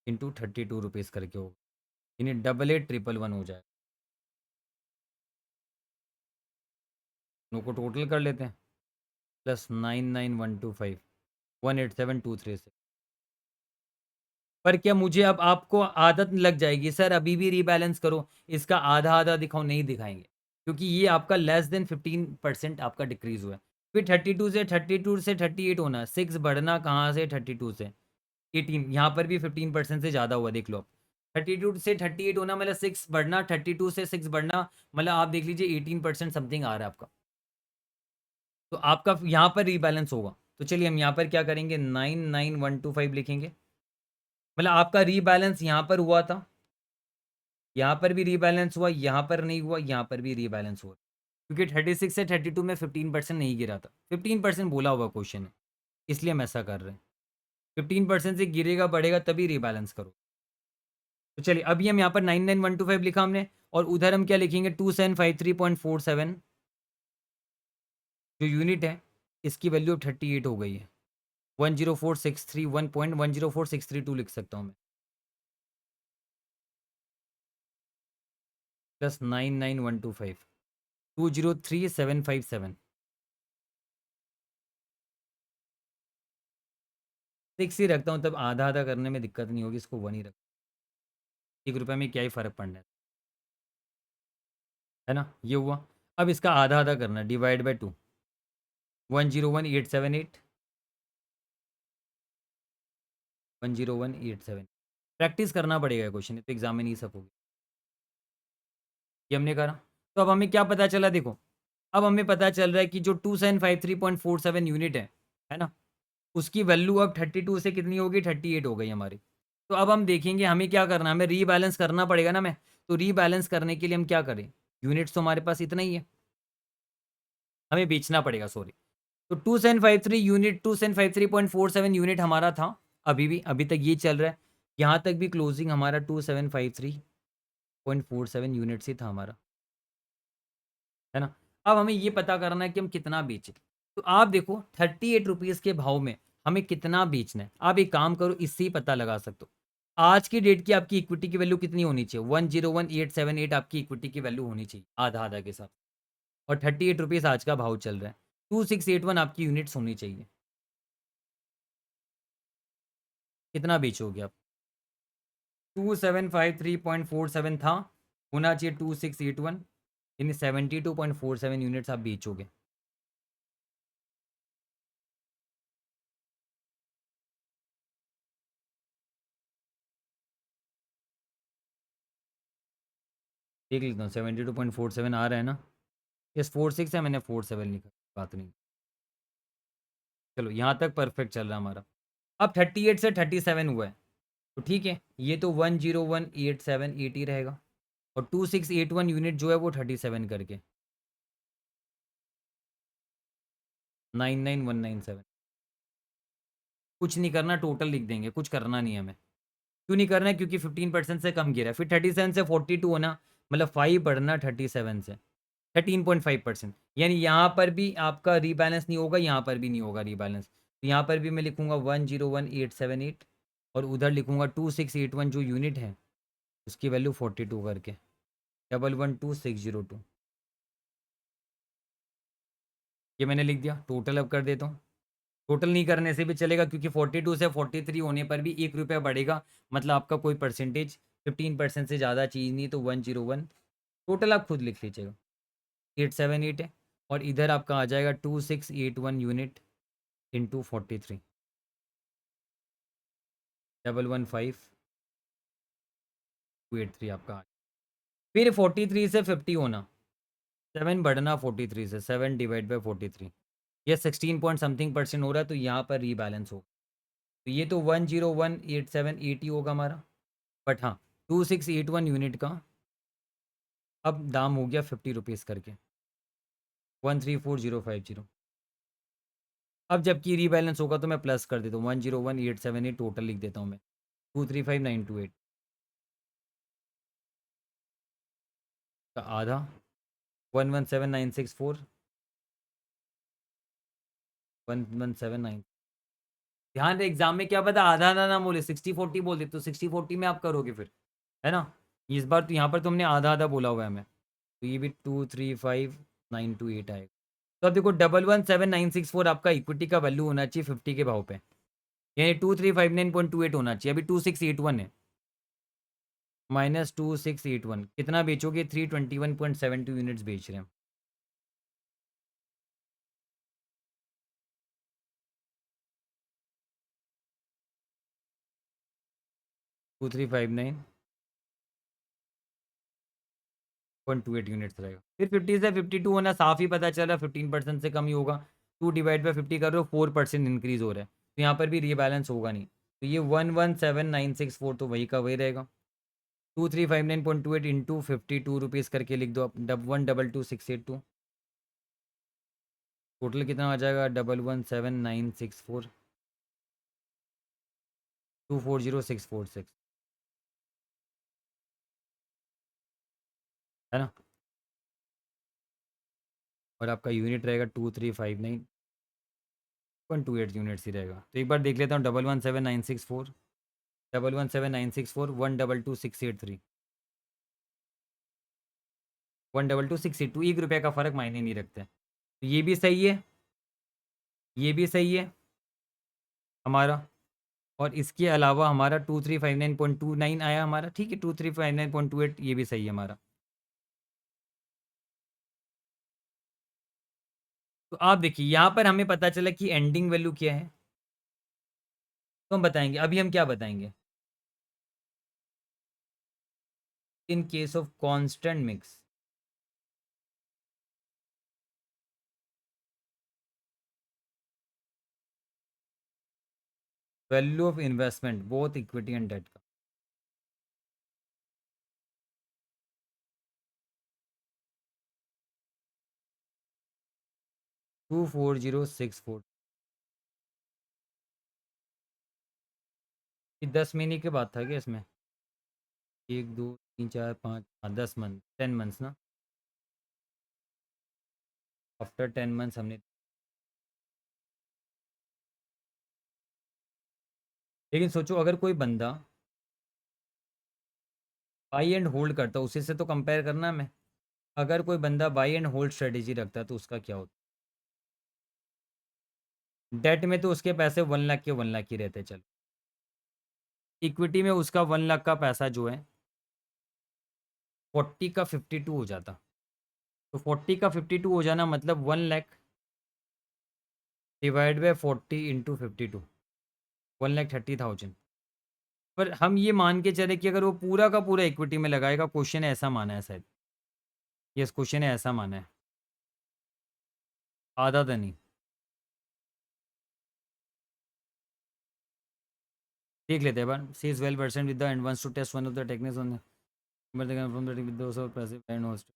इंटू 32 रुपीज़ करके होगा, यानी 8811 हो जाए। दोनों को टोटल कर लेते हैं, +99,125, 187,236। पर क्या मुझे अब आपको आदत लग जाएगी, सर अभी भी रीबैलेंस करो, इसका आधा आधा दिखाओ, नहीं दिखाएंगे, क्योंकि ये आपका लेस देन 15% आपका डिक्रीज हुआ है। फिर 32 से 38 होना, 6 बढ़ना कहाँ से, 32 से 18, यहाँ पर भी 15% से ज़्यादा हुआ, देख लो। 32 से 38 होना मतलब 6 बढ़ना, 32 से 6 बढ़ना मतलब आप देख लीजिए 18% समथिंग आ रहा है आपका। तो आपका यहाँ पर रीबैलेंस होगा। तो चलिए हम यहाँ पर क्या करेंगे, 99,125 लिखेंगे। मतलब आपका रीबैलेंस यहाँ पर हुआ था, यहाँ पर भी रीबैलेंस हुआ, यहाँ पर नहीं हुआ, यहाँ पर भी रीबैलेंस हुआ, क्योंकि 36 से 32 में 15% नहीं गिरा था। 15% बोला हुआ क्वेश्चन है, इसलिए हम ऐसा कर रहे हैं। 15% से गिरेगा बढ़ेगा तभी रीबैलेंस करो। तो चलिए अभी हम यहाँ पर 99,125 लिखा हमने, और उधर हम क्या लिखेंगे, 2753.47 जो यूनिट है, इसकी वैल्यू अब 38 हो गई है। 104,631 1.104632 लिख सकता हूँ मैं, +99,125, 203,757। 6 ही रखता हूँ, तब आधा आधा करने में दिक्कत नहीं होगी, इसको 1 ही रख। 1 रुपये में क्या ही फ़र्क पड़ना है ना, ये हुआ। अब इसका आधा आधा करना है, डिवाइड बाई 2, 101,878, 101,878। प्रैक्टिस करना पड़ेगा क्वेश्चन, तो एग्जाम में नहीं सकोगे। ये हमने करा। तो अब हमें क्या पता चला, देखो अब हमें पता चल रहा है कि जो 2753.47 यूनिट है ना, उसकी वैल्यू अब 32 से कितनी होगी, 38 हो गई हमारी। तो अब हम देखेंगे हमें क्या करना है, हमें रीबैलेंस करना पड़ेगा ना। मैं तो रीबैलेंस करने के लिए हम क्या करें, यूनिट्स तो हमारे पास इतना ही है, हमें बेचना पड़ेगा, सॉरी। तो 2753 यूनिट 2753.47 यूनिट हमारा था। अभी तक ये चल रहा है। यहाँ तक भी क्लोजिंग हमारा 2753.47 यूनिट से था हमारा, है ना। अब हमें ये पता करना है कि हम कितना बेचें। तो आप देखो 38 रुपीज़ के भाव में हमें कितना बेचना है। आप एक काम करो, इससे ही पता लगा सकते हो। आज की डेट की आपकी इक्विटी की वैल्यू कितनी होनी चाहिए? 101878 आपकी इक्विटी की वैल्यू होनी चाहिए, आधा आधा के साथ। और 38 रुपीज़ आज का भाव चल रहा है। 2681 आपकी यूनिट्स होनी चाहिए। कितना बेचोगे आप? 2753.47 था, होना चाहिए 2681, यानी 72.47 यूनिट्स आप बेचोगे। देख लेता हूँ 72.47 आ रहा है ना। यस 46 है, मैंने 47 लिखा, बात नहीं। चलो यहाँ तक परफेक्ट चल रहा है हमारा। अब 38 से 37 हुआ है, तो ठीक है, ये तो 101878 ही रहेगा। और 2681 यूनिट जो है वो 37 करके 99197। कुछ नहीं करना, टोटल लिख देंगे, कुछ करना नहीं है हमें। क्यों नहीं करना है? क्योंकि 15% से कम गिरा है। फिर 37 से 42 होना, मतलब 5 बढ़ना 37 से 13.5%। यानी यहाँ पर भी आपका रीबैलेंस नहीं होगा, यहाँ पर भी नहीं होगा रीबैलेंस। तो यहाँ पर भी मैं लिखूंगा 101878, और उधर लिखूंगा 2681 जो यूनिट है उसकी वैल्यू 42 करके 112602। ये मैंने लिख दिया। टोटल अब कर देता हूँ। टोटल नहीं करने से भी चलेगा, क्योंकि 42 से 43 होने पर भी 1 रुपया बढ़ेगा, मतलब आपका कोई परसेंटेज 15% से ज़्यादा चीज़ नहीं, तो 101। टोटल आप खुद लिख लीजिएगा, 878 है। और इधर आपका आ जाएगा 2681 यूनिट इंटू 43, 115283 आपका आ। फिर 43 से 50 होना, 7 बढ़ना 43 से, 7 डिवाइड बाई 43, ये 16 पॉइंट समथिंग परसेंट हो रहा है, तो यहाँ पर रीबैलेंस हो। तो ये तो 101878 ही होगा हमारा। बट हाँ, 2681 यूनिट का अब दाम हो गया 50 रुपीज़ करके, 134050। अब जबकि रीबैलेंस होगा तो मैं प्लस कर देता हूँ, 101878 टोटल लिख देता हूँ मैं, 235928 का आधा 117964, 1179। ध्यान रहे एग्जाम में क्या पता आधा आधा ना बोले, 60-40 बोल दे, तो 60-40 में आप करोगे फिर, है ना। इस बार तो यहाँ पर तुमने आधा आधा बोला हुआ है हमें, तो ये भी 235928 आएगा। तो अब देखो 117964 आपका इक्विटी का वैल्यू होना चाहिए 50 के भाव पे, यानी 2359.28 होना चाहिए। अभी 2681 है, माइनस 2681 कितना बेचोगे? 321.72 यूनिट्स बेच रहे हैं। 2359.28 यूनिट्स रहेगा। फिर 50 से 52 होना साफ ही पता चल रहा है, 15% से कम ही होगा। 2 डिवाइड बाई 50 कर रहे हो, 4% इंक्रीज हो रहा है, तो यहाँ पर भी रीबैलेंस होगा नहीं। तो ये 117964 तो वही का वही रहेगा। 2359.28 इंटू 52 रुपीज़ करके लिख दो आप, 1122,682। टोटल कितना आ जाएगा? 117964, 240646, है ना। और आपका यूनिट रहेगा 2359.28 यूनिट्स ही रहेगा। तो एक बार देख लेता हूँ, 117964, 117964, 122683, 122682, 1 रुपये का फ़र्क मायने नहीं रखते। तो ये भी सही है, ये भी सही है हमारा। और इसके अलावा हमारा 2359.29 आया हमारा, ठीक है, 2359.28 ये भी सही है हमारा। तो आप देखिए यहाँ पर हमें पता चला कि एंडिंग वैल्यू क्या है, तो हम बताएंगे। अभी हम क्या बताएंगे? In case of constant mix, value of investment both equity and debt का। 24064। ये 10 महीने के बाद था क्या इसमें? 1 2 3 4 5, हाँ 10 मंथ, 10 मंथ्स ना। आफ्टर 10 मंथ्स हमने, लेकिन सोचो अगर कोई बंदा बाई एंड होल्ड करता, उसी से तो कंपेयर करना है हमें। अगर कोई बंदा बाई एंड होल्ड स्ट्रेटेजी रखता है तो उसका क्या होता? डेट में तो उसके पैसे 1 लाख के 1 लाख ही रहते, चल। इक्विटी में उसका 1 लाख का पैसा जो है 40 का 52 हो जाता। तो 40 का 52 हो जाना मतलब 1 लाख डिवाइड बाई 40 × 52, 1,30,000। पर हम ये मान के चले कि अगर वो पूरा का पूरा इक्विटी में लगाएगा, क्वेश्चन है ऐसा माना है शायद। यस, क्वेश्चन है ऐसा माना है, आधा तो नहीं। देख लेते हैं बार, see is well person with the and wants to test one of the techniques on from the with those of passive and host.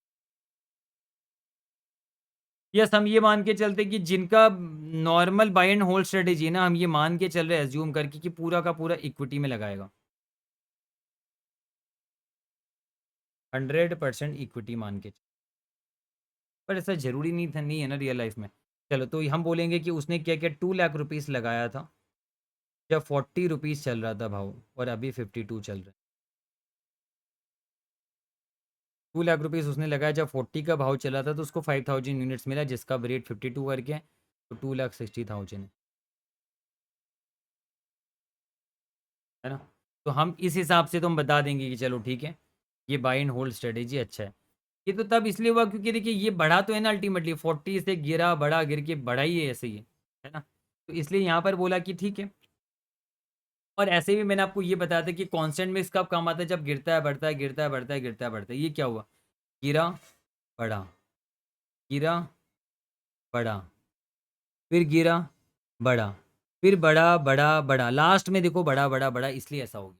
Yes, हम ये मान के चलते कि जिनका normal buy and hold strategy है ना, हम ये मान के चल रहे हैं एज्यूम करके कि पूरा का पूरा इक्विटी में लगाएगा। 100% इक्विटी मान के। पर ऐसा जरूरी नहीं था, नहीं है ना रियल लाइफ में। चलो तो हम बोलेंगे कि उसने क्या क्या 2 लाख रुपीस लगाया था जब 40 रुपीज़ चल रहा था भाव, और अभी 52 चल रहा है। 2 लाख रुपीस उसने लगाया जब 40 का भाव चला था, तो उसको 5,000 यूनिट्स मिला, जिसका रेट 52 करके है, तो 2,60,000 है ना। तो हम इस हिसाब से तो हम बता देंगे कि चलो ठीक है, ये बाय एंड होल्ड स्ट्रेटेजी अच्छा है। ये तो तब इसलिए हुआ क्योंकि देखिए ये बढ़ा तो है ना, अल्टीमेटली 40 से गिरा, बढ़ा, गिर के बढ़ा ही है, ऐसे ही है ना। तो इसलिए यहाँ पर बोला कि ठीक है। और ऐसे भी मैंने आपको ये बताया था कि कांस्टेंट मिक्स कब काम आता है, जब गिरता है बढ़ता है, गिरता है बढ़ता है, गिरता है बढ़ता है। ये क्या हुआ, गिरा, बढ़ा, गिरा, बढ़ा, फिर गिरा, बढ़ा, फिर बढ़ा, बढ़ा, बढ़ा, लास्ट में देखो बढ़ा, बढ़ा, बढ़ा, इसलिए ऐसा हो गया।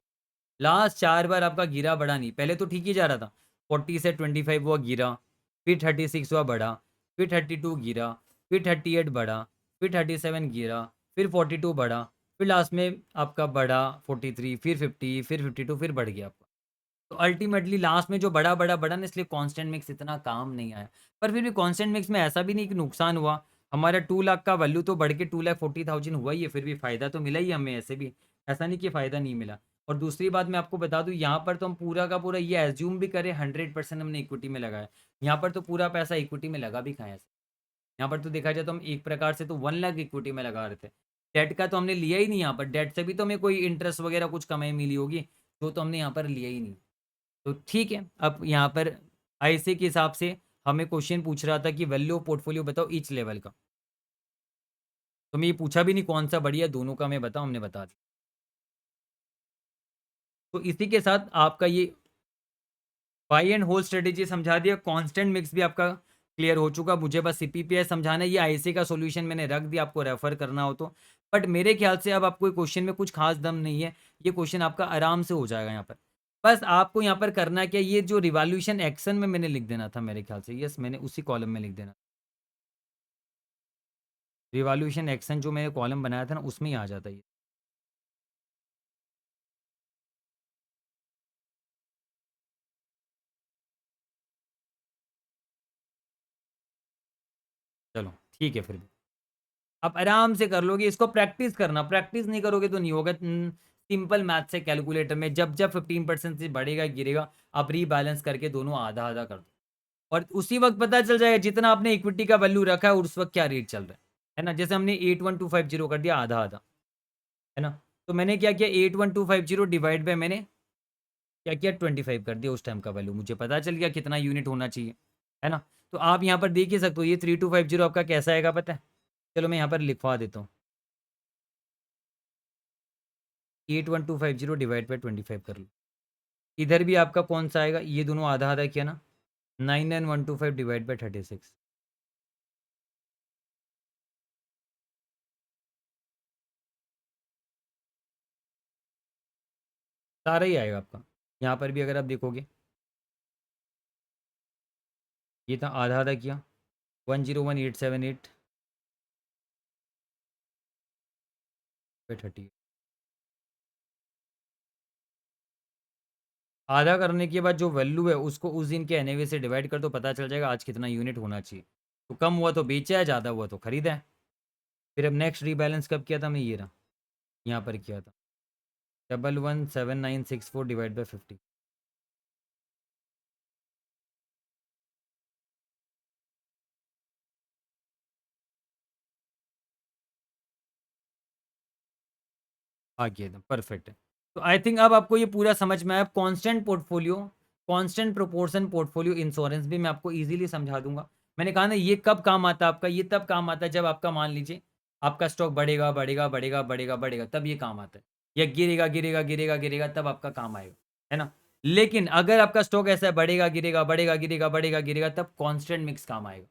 लास्ट 4 बार आपका गिरा, बढ़ा नहीं, पहले तो ठीक ही जा रहा था। 40 से 25 हुआ, गिरा, फिर 36 हुआ, बढ़ा, फिर 32 गिरा, फिर 38 बढ़ा, फिर 37 गिरा, फिर 42 बढ़ा, फिर लास्ट में आपका बढ़ा 43, फिर 50, फिर 52, फिर बढ़ गया आपका। तो अल्टीमेटली लास्ट में जो बड़ा बड़ा बढ़ा ना, इसलिए कांस्टेंट मिक्स इतना काम नहीं आया। पर फिर भी कांस्टेंट मिक्स में ऐसा भी नहीं कि नुकसान हुआ। हमारा 2 लाख का वैल्यू तो बढ़ के 2,40,000 हुआ ही है, फिर भी फ़ायदा तो मिला ही हमें ऐसे भी। ऐसा नहीं कि फ़ायदा नहीं मिला। और दूसरी बात मैं आपको बता दूं, यहाँ पर तो हम पूरा का पूरा ये एज्यूम भी करें 100% हमने इक्विटी में लगाया। यहाँ पर तो पूरा पैसा इक्विटी में लगा भी खाया। यहाँ पर तो देखा जाए तो हम एक प्रकार से तो 1 लाख इक्विटी में लगा रहे थे। डेट का तो हमने लिया ही नहीं, यहाँ पर डेट से भी तो हमें कोई इंटरेस्ट वगैरह कुछ कमाई मिली होगी, तो हमने यहाँ पर लिया ही नहीं। तो ठीक है, अब यहाँ पर आईसी के हिसाब से हमें क्वेश्चन पूछ रहा था कि वैल्यू ऑफ पोर्टफोलियो बताओ ईच लेवल का। तो मैं ये पूछा भी नहीं कौन सा बढ़िया, दोनों का मैं बताऊँ, हमने बता दिया। तो इसी के साथ आपका ये बाई एंड होल स्ट्रेटेजी समझा दिया, कांस्टेंट मिक्स भी आपका क्लियर हो चुका। मुझे बस सीपीपीआई समझाना है, ये आईसी का सॉल्यूशन मैंने रख दिया, आपको रेफर करना हो तो। बट मेरे ख्याल से अब आपको क्वेश्चन में कुछ खास दम नहीं है, ये क्वेश्चन आपका आराम से हो जाएगा यहाँ पर। बस आपको यहाँ पर करना क्या, ये जो रिवॉल्यूशन एक्शन में मैंने लिख देना था मेरे ख्याल से, यस मैंने उसी कॉलम में लिख देना। रिवॉल्यूशन एक्शन जो मैंने कॉलम बनाया था ना, उसमें ही आ जाता है ये। चलो ठीक है, फिर भी आप आराम से कर लोगे। इसको प्रैक्टिस करना, प्रैक्टिस नहीं करोगे तो नहीं होगा। सिंपल मैथ से कैलकुलेटर में जब जब 15% से बढ़ेगा गिरेगा, आप रीबैलेंस करके दोनों आधा आधा कर दो, और उसी वक्त पता चल जाएगा जितना आपने इक्विटी का वैल्यू रखा है उस वक्त क्या रेट चल रहा है ना। जैसे हमने 81250 कर दिया आधा आधा, है ना। तो मैंने क्या किया, 81250 डिवाइड बाय मैंने क्या किया 25 कर दिया, उस टाइम का वैल्यू मुझे पता चल गया कितना यूनिट होना चाहिए, है ना। तो आप यहाँ पर देख ही सकते हो ये 3250 आपका कैसा आएगा पता है। चलो मैं यहाँ पर लिखवा देता हूँ, 81250 डिवाइड बाई 25 कर लो। इधर भी आपका कौन सा आएगा, ये दोनों आधा आधा किया ना, 99125 डिवाइड बाई 36, सारा ही आएगा आपका। यहाँ पर भी अगर आप देखोगे, ये था आधा आधा किया, 101878, 30। आधा करने के बाद जो वैल्यू है उसको उस दिन के एनएवी से डिवाइड कर दो, पता चल जाएगा आज कितना यूनिट होना चाहिए। तो कम हुआ तो बेचा है, ज़्यादा हुआ तो खरीदा है। फिर अब नेक्स्ट रीबैलेंस कब किया था मैं, ये रहा, यहाँ पर किया था 11,7,964 डिवाइड बाई 50। आ गया एकदम परफेक्ट है। तो आई थिंक अब आपको ये पूरा समझ में आया। Constant portfolio, constant proportion portfolio insurance भी मैं आपको इजीली समझा दूंगा। मैंने कहा ना ये कब काम आता है आपका, ये तब काम आता है जब आपका मान लीजिए आपका स्टॉक बढ़ेगा बढ़ेगा बढ़ेगा बढ़ेगा बढ़ेगा, तब ये काम आता है। या गिरेगा गिरेगा गिरेगा गिरेगा, तब आपका काम आएगा, है ना। लेकिन अगर आपका स्टॉक ऐसा है बढ़ेगा गिरेगा बढ़ेगा गिरेगा बढ़ेगा गिरेगा, तब कांस्टेंट मिक्स काम आएगा।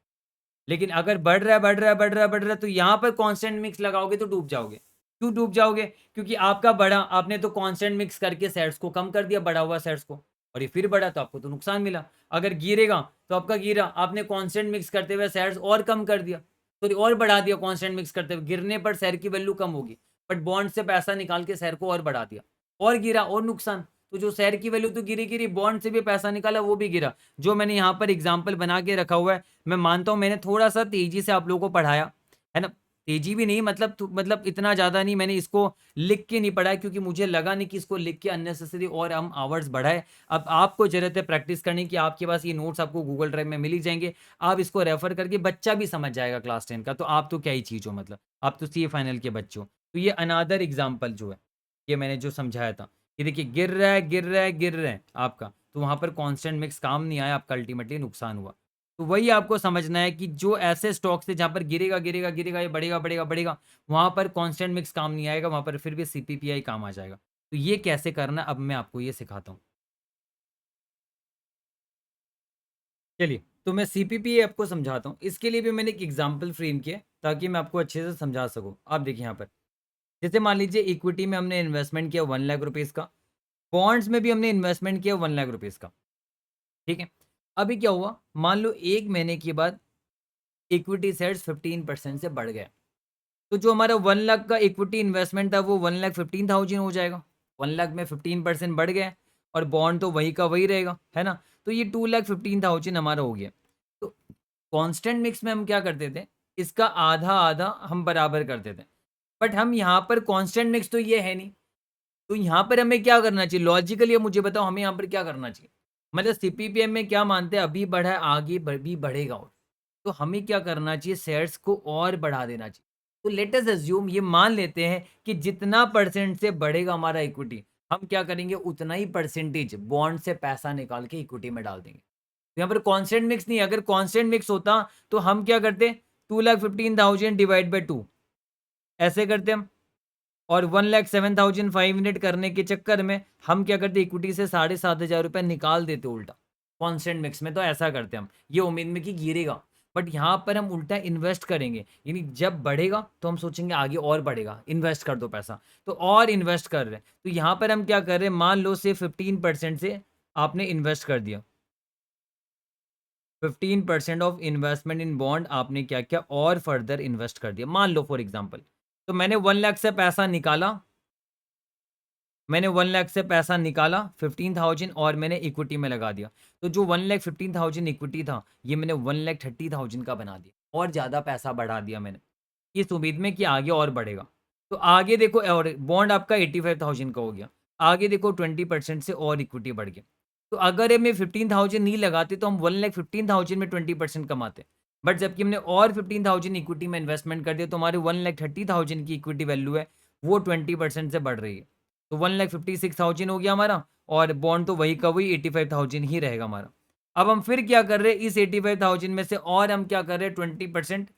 लेकिन अगर बढ़ रहा है बढ़ रहा है बढ़ रहा है बढ़ रहा है, तो यहाँ पर कांस्टेंट मिक्स लगाओगे तो डूब जाओगे। क्यों डूब जाओगे? क्योंकि आपका बढ़ा, आपने तो कांस्टेंट मिक्स करके सेट्स को कम कर दिया, बढ़ा हुआ सेट्स को, और ये फिर बढ़ा तो आपको तो नुकसान मिला। अगर गिरेगा तो आपका गिरा, आपने कांस्टेंट मिक्स करते हुए सेट्स और कम कर दिया, तो और बढ़ा दिया कांस्टेंट मिक्स करते हुए, गिरने पर शेयर की वैल्यू कम होगी, बट बॉन्ड से पैसा निकाल के शेयर को और बढ़ा दिया, और गिरा और नुकसान। तो जो शेयर की वैल्यू तो गिरी गिरी, बॉन्ड से भी पैसा निकाला वो भी गिरा। जो मैंने यहाँ पर एग्जाम्पल बना के रखा हुआ है, मैं मानता हूँ मैंने थोड़ा सा तेजी से आप लोगों को पढ़ाया है ना। तेजी भी नहीं, मतलब इतना ज़्यादा नहीं, मैंने इसको लिख के नहीं पढ़ा है, क्योंकि मुझे लगा नहीं कि इसको लिख के अननेसेसरी और हम आवर्स बढ़ाए। अब आपको जरूरत है प्रैक्टिस करने की, आपके पास ये नोट्स आपको गूगल ड्राइव में मिल ही जाएंगे, आप इसको रेफर करके बच्चा भी समझ जाएगा क्लास 10 का। तो आप तो क्या ही चीज़ हो, मतलब आप तो सी फाइनल के बच्चे हो। तो ये अनादर एग्जाम्पल जो है, ये मैंने जो समझाया था, ये देखिए गिर रहा है गिर रहा है गिर रहा है आपका, तो वहाँ पर कॉन्स्टेंट मिक्स काम नहीं आया, आपका अल्टीमेटली नुकसान हुआ। तो वही आपको समझना है कि जो ऐसे स्टॉक्स थे जहाँ पर गिरेगा गिरेगा गिरेगा, ये बढ़ेगा बढ़ेगा बढ़ेगा, वहाँ पर कांस्टेंट मिक्स काम नहीं आएगा, वहाँ पर फिर भी सीपीपीआई काम आ जाएगा। तो ये कैसे करना, अब मैं आपको ये सिखाता हूँ। चलिए, तो मैं सीपीपीआई आपको समझाता हूँ। इसके लिए भी मैंने एक एग्जाम्पल फ्रेम किया है, ताकि मैं आपको अच्छे से समझा सकूँ। आप देखिए यहाँ पर, जैसे मान लीजिए इक्विटी में हमने इन्वेस्टमेंट किया 1 लाख रुपीज़ का, बॉन्ड्स में भी हमने इन्वेस्टमेंट किया 1 लाख रुपीज़ का, ठीक है। अभी क्या हुआ, मान लो 1 महीने के बाद इक्विटी शेयर्स 15% से बढ़ गए, तो जो हमारा 1 लाख का इक्विटी इन्वेस्टमेंट था वो 1,15,000 हो जाएगा। 1 लाख में 15% बढ़ गया, और बॉन्ड तो वही का वही रहेगा, है ना। तो ये 2,15,000 हमारा हो गया। तो कांस्टेंट मिक्स में हम क्या करते थे, इसका आधा आधा हम बराबर करते थे, बट हम यहाँ पर कांस्टेंट मिक्स तो ये है नहीं। तो यहाँ पर हमें क्या करना चाहिए लॉजिकली, मुझे बताओ हमें यहाँ पर क्या करना चाहिए। मतलब सीपीपीएम में क्या मानते हैं, अभी बढ़ा है आगे भी बढ़ेगा, और तो हमें क्या करना चाहिए, शेयर्स को और बढ़ा देना चाहिए। तो लेट अस अज्यूम, ये मान लेते हैं कि जितना परसेंट से बढ़ेगा हमारा इक्विटी, हम क्या करेंगे उतना ही परसेंटेज बॉन्ड से पैसा निकाल के इक्विटी में डाल देंगे। तो यहाँ पर कांस्टेंट मिक्स नहीं, अगर कांस्टेंट मिक्स होता तो हम क्या करते, 2,15,000 डिवाइड बाई 2 ऐसे करते हम, और 1,07,500 करने के चक्कर में हम क्या करते, इक्विटी से 7,500 रुपये निकाल देते उल्टा। कॉन्स्टेंट मिक्स में तो ऐसा करते हम, ये उम्मीद में कि गिरेगा, बट यहाँ पर हम उल्टा इन्वेस्ट करेंगे, यानी जब बढ़ेगा तो हम सोचेंगे आगे और बढ़ेगा, इन्वेस्ट कर दो पैसा, तो और इन्वेस्ट कर रहे हैं। तो यहाँ पर हम क्या कर रहे हैं, मान लो से 15% से आपने इन्वेस्ट कर दिया, 15% ऑफ इन्वेस्टमेंट इन बॉन्ड आपने क्या किया, और फर्दर इन्वेस्ट कर दिया, मान लो फॉर एग्जाम्पल। तो मैंने 1 लाख से पैसा निकाला, 1 लाख से पैसा निकाला 15,000, और मैंने इक्विटी में लगा दिया। तो जो 1,15,000 इक्विटी था, ये मैंने 1,30,000 का बना दिया, और ज़्यादा पैसा बढ़ा दिया मैंने, इस उम्मीद में कि आगे और बढ़ेगा। तो आगे देखो, और बॉन्ड आपका 85,000 का हो गया, आगे देखो 20% से और इक्विटी बढ़ गया। तो अगर हमें 15,000 नहीं लगाते तो हम 1,15,000 में 20% कमाते, बट जबकि हमने और 15,000 इक्विटी में इन्वेस्टमेंट कर दिया, तो हमारे 1,30,000 की इक्विटी वैल्यू है वो 20% से बढ़ रही है। तो 1,56,000 हो गया हमारा, और बॉन्ड तो वही का वही 85,000 ही रहेगा हमारा। अब हम फिर क्या कर रहे हैं, इस 85,000 में से और हम क्या कर रहे हैं, 20%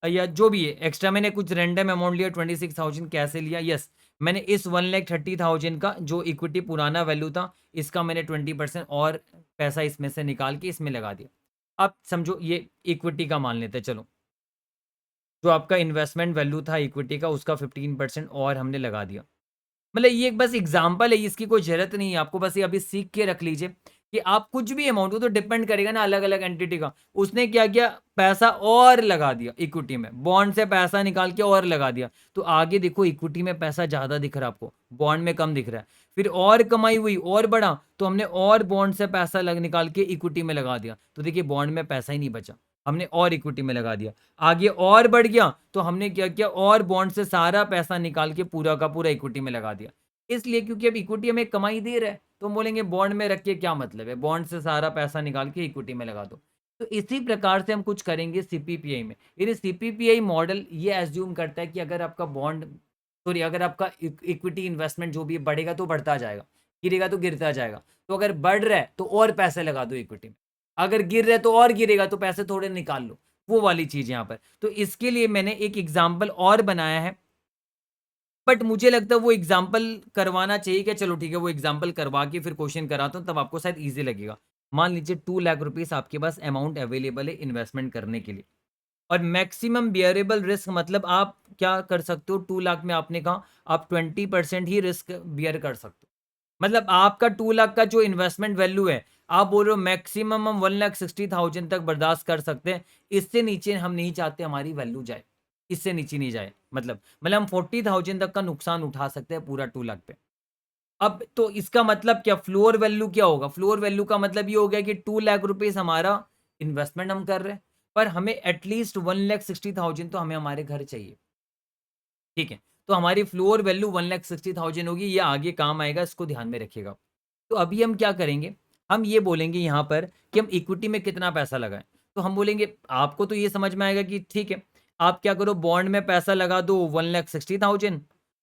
या जो भी है एक्स्ट्रा, मैंने कुछ रैंडम अमाउंट लिया, 26,000 कैसे लिया, यस, मैंने इस 1,30,000 का जो इक्विटी पुराना वैल्यू था, इसका मैंने 20% और पैसा इसमें से निकाल के इसमें लगा दिया। अब समझो ये इक्विटी का मान लेते हैं, चलो जो आपका इन्वेस्टमेंट वैल्यू था इक्विटी का, उसका 15% और हमने लगा दिया। मतलब ये एक बस एग्जाम्पल है, इसकी कोई ज़रूरत नहीं है आपको, बस ये अभी सीख के रख लीजिए कि आप कुछ भी अमाउंट, वो तो डिपेंड करेगा ना अलग अलग एंटिटी का। उसने क्या किया, पैसा और लगा दिया इक्विटी में, बॉन्ड से पैसा निकाल के और लगा दिया, तो आगे देखो इक्विटी में पैसा ज्यादा दिख रहा है आपको, बॉन्ड में कम दिख रहा है। फिर और कमाई हुई और बढ़ा, तो हमने और बॉन्ड से पैसा निकाल के इक्विटी में लगा दिया, तो देखिए बॉन्ड में पैसा ही नहीं बचा, हमने और इक्विटी में लगा दिया। आगे और बढ़ गया, तो हमने क्या किया, और बॉन्ड से सारा पैसा निकाल के पूरा का पूरा इक्विटी में लगा दिया। इसलिए क्योंकि अब इक्विटी हमें कमाई दे रहा है, तो हम बोलेंगे बॉन्ड में रख के क्या मतलब है, बॉन्ड से सारा पैसा निकाल के इक्विटी में लगा दो। तो इसी प्रकार से हम कुछ करेंगे सीपीपीआई में। ये सीपीपीआई मॉडल ये एज्यूम करता है कि अगर आपका बॉन्ड, सॉरी, अगर आपका इक्विटी इन्वेस्टमेंट जो भी बढ़ेगा तो बढ़ता जाएगा, गिरेगा तो गिरता जाएगा। तो अगर बढ़ रहा है तो और पैसे लगा दो इक्विटी में, अगर गिर रहा है तो और गिरेगा, तो पैसे थोड़े निकाल लो, वो वाली चीज यहाँ पर। तो इसके लिए मैंने एक एग्जाम्पल और बनाया है, बट मुझे लगता है वो एग्जाम्पल करवाना चाहिए क्या, चलो ठीक है वो एग्जाम्पल करवा के फिर क्वेश्चन कराता हूँ, तब आपको शायद इजी लगेगा। मान लीजिए 2 लाख रुपीस आपके पास अमाउंट अवेलेबल है इन्वेस्टमेंट करने के लिए, और मैक्सिमम बियरेबल रिस्क, मतलब आप क्या कर सकते हो, 2 लाख में आपने कहा आप 20% ही रिस्क बियर कर सकते हो। मतलब आपका 2 लाख का जो इन्वेस्टमेंट वैल्यू है, आप बोल रहे हो मैक्सिमम हम 1,60,000 तक बर्दाश्त कर सकते हैं, इससे नीचे हम नहीं चाहते हमारी वैल्यू जाए, इससे नीचे नहीं जाए, मतलब हम 40,000 तक का नुकसान उठा सकते हैं पूरा 2 लाख पे। अब तो इसका मतलब क्या, फ्लोर वैल्यू क्या होगा, फ्लोर वैल्यू का मतलब ये हो गया कि 2 लाख रुपीज हमारा इन्वेस्टमेंट हम कर रहे हैं, पर हमें एटलीस्ट 1,60,000 तो हमें हमारे घर चाहिए, ठीक है। तो हमारी फ्लोर वैल्यू 1,60,000 होगी, ये आगे काम आएगा, इसको ध्यान में रखिएगा। तो अभी हम क्या करेंगे, हम ये बोलेंगे यहाँ पर कि हम इक्विटी में कितना पैसा लगाएं। तो हम बोलेंगे, आपको तो ये समझ में आएगा कि ठीक है, आप क्या करो, बॉन्ड में पैसा लगा दो 1,60,000,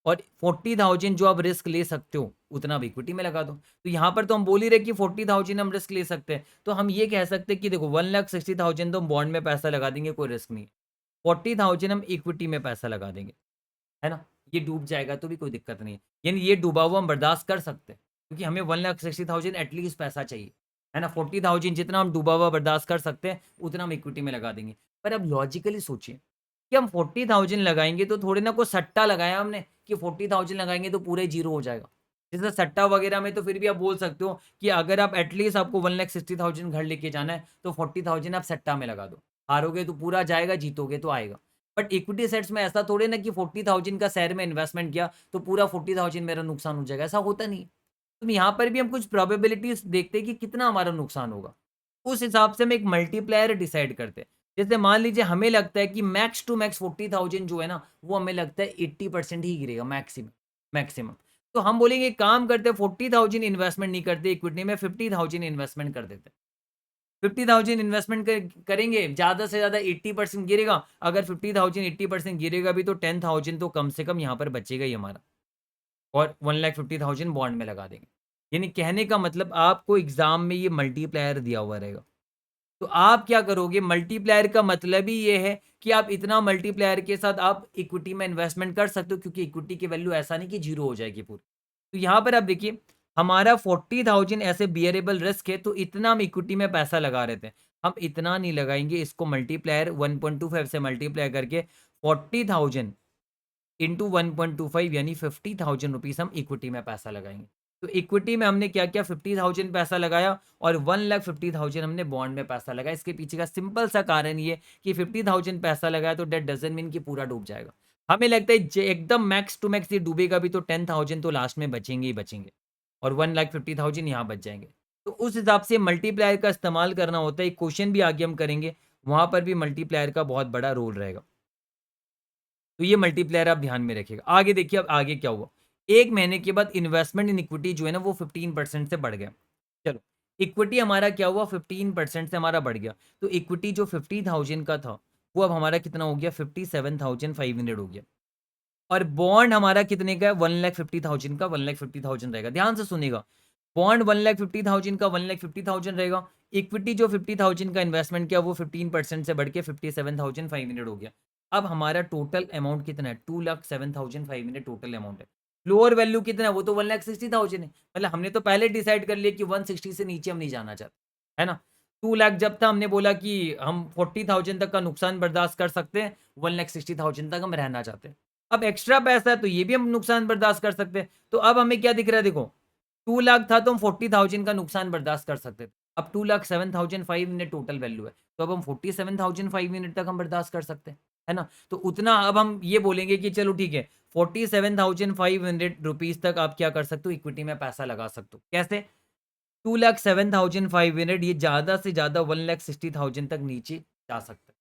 और 40,000 जो आप रिस्क ले सकते हो उतना आप इक्विटी में लगा दो। तो यहाँ पर तो हम बोल ही रहे कि 40,000 हम रिस्क ले सकते हैं, तो हम ये कह सकते हैं कि देखो 1,60,000 तो हम बॉन्ड में पैसा लगा देंगे, कोई रिस्क नहीं, 40,000 हम इक्विटी में पैसा लगा देंगे, है ना। ये डूब जाएगा तो भी कोई दिक्कत नहीं है, यानी ये डूबा हुआ हम बर्दाश्त कर सकते हैं, क्योंकि हमें 1,60,000 एटलीस्ट पैसा चाहिए, है ना। 40,000 जितना हम डूबा हुआ बर्दाश्त कर सकते हैं उतना हम इक्विटी में लगा देंगे। पर अब लॉजिकली सोचिए कि हम 40,000 लगाएंगे, तो थोड़े ना कोई सट्टा लगाया हमने कि 40,000 लगाएंगे तो पूरे जीरो हो जाएगा। जैसे सट्टा वगैरह में तो फिर भी आप बोल सकते हो कि अगर आप एटलीस्ट आपको 1,60,000 घर लेके जाना है, तो 40,000 आप सट्टा में लगा दो, हारोगे तो पूरा जाएगा, जीतोगे तो आएगा। बट इक्विटी सेट्स में ऐसा थोड़े ना कि 40,000 का शेयर में इन्वेस्टमेंट किया तो पूरा 40,000 मेरा नुकसान हो जाएगा, ऐसा होता नहीं। तो यहाँ पर भी हम कुछ प्रोबेबिलिटीज देखते हैं कि कितना हमारा नुकसान होगा, उस हिसाब से हम एक मल्टीप्लायर डिसाइड करते हैं। जैसे मान लीजिए हमें लगता है कि मैक्स टू मैक्स 40,000 जो है ना, वो हमें लगता है 80% ही गिरेगा, मैक्सिमम मैक्सिमम। तो हम बोलेंगे काम करते हैं, 40,000 इन्वेस्टमेंट नहीं करते इक्विटी में, 50,000 इन्वेस्टमेंट कर देते हैं। 50,000 इन्वेस्टमेंट करेंगे, ज़्यादा से ज़्यादा 80% गिरेगा। अगर 50,000 80% गिरेगा भी, तो 10,000 तो कम से कम यहाँ पर बचेगा ही हमारा, और 1,50,000 बॉन्ड में लगा देंगे। यानी कहने का मतलब आपको एग्जाम में ये मल्टीप्लायर दिया हुआ रहेगा, तो आप क्या करोगे, मल्टीप्लायर का मतलब ही ये है कि आप इतना मल्टीप्लायर के साथ आप इक्विटी में इन्वेस्टमेंट कर सकते हो, क्योंकि इक्विटी की वैल्यू ऐसा नहीं कि जीरो हो जाएगी पूरी। तो यहाँ पर आप देखिए, हमारा 40,000 ऐसे बियरेबल रिस्क है, तो इतना हम इक्विटी में पैसा लगा रहे थे, हम इतना नहीं लगाएंगे, इसको मल्टीप्लायर 1.25 से मल्टीप्लाई करके 40,000 इंटू 1.25 यानी 50,000 रुपीज हम इक्विटी में पैसा लगाएंगे। तो इक्विटी में हमने क्या किया, 50,000 पैसा लगाया, और 1,50,000 हमने बॉन्ड में पैसा लगाया। इसके पीछे का सिंपल सा कारण ये कि 50,000 पैसा लगाया तो डेट डजंट मीन कि पूरा डूब जाएगा। हमें लगता है एकदम मैक्स टू मैक्स ये डूबेगा भी तो 10,000 तो लास्ट में बचेंगे ही बचेंगे, और 1,50,000 यहाँ बच जाएंगे। तो उस हिसाब से मल्टीप्लायर का इस्तेमाल करना होता है। क्वेश्चन भी आगे हम करेंगे, वहां पर भी मल्टीप्लायर का बहुत बड़ा रोल रहेगा। तो ये मल्टीप्लायर आप ध्यान में रखिएगा। आगे देखिए, अब आगे क्या हुआ, 1 महीने के बाद इन्वेस्टमेंट इन इक्विटी जो है ना, वो 15% से बढ़ गया। चलो, इक्विटी हमारा क्या हुआ, 15% से हमारा बढ़ गया। तो इक्विटी जो 50,000 का था, वो अब हमारा कितना हो गया, 57,500 हो गया। और बॉन्ड हमारा कितने का है, 1,50,000 का, 1,50,000 रहेगा। ध्यान से सुनिएगा, बॉन्ड 1,50,000 का 1,50,000 रहेगा। इक्विटी जो 50,000 का इन्वेस्टमेंट किया, वो 15% से बढ़ के 57,500 हो गया। अब हमारा टोटल अमाउंट कितना है, 2,07,500 टोटल अमाउंट है। फ्लोअर वैल्यू कितना है, वो तो 1,60,000 है। मतलब हमने तो पहले डिसाइड कर लिया कि 160 से नीचे हम नहीं जाना चाहते, है ना। 2 लाख जब था, हमने बोला कि हम 40,000 तक का नुकसान बर्दाश्त कर सकते हैं, 1,60,000 तक हम रहना चाहते हैं। अब एक्स्ट्रा पैसा है तो ये भी हम नुकसान बर्दाश्त कर सकते हैं। तो अब हमें क्या दिख रहा है, देखो 2 लाख था तो हम 40,000 का नुकसान बर्दाश्त कर सकते थे। अब 2,07,500 टोटल वैल्यू है, तो अब हम 47,500 तक हम बर्दाश्त कर सकते हैं, है ना? तो उतना अब हम ये बोलेंगे कि चलो ठीक है, 47,500 रुपीज़ तक आप क्या कर सकते हो, इक्विटी में पैसा लगा सकते हो। कैसे? 2,07,500 ये ज़्यादा से ज़्यादा 1,60,000 तक नीचे जा सकता है।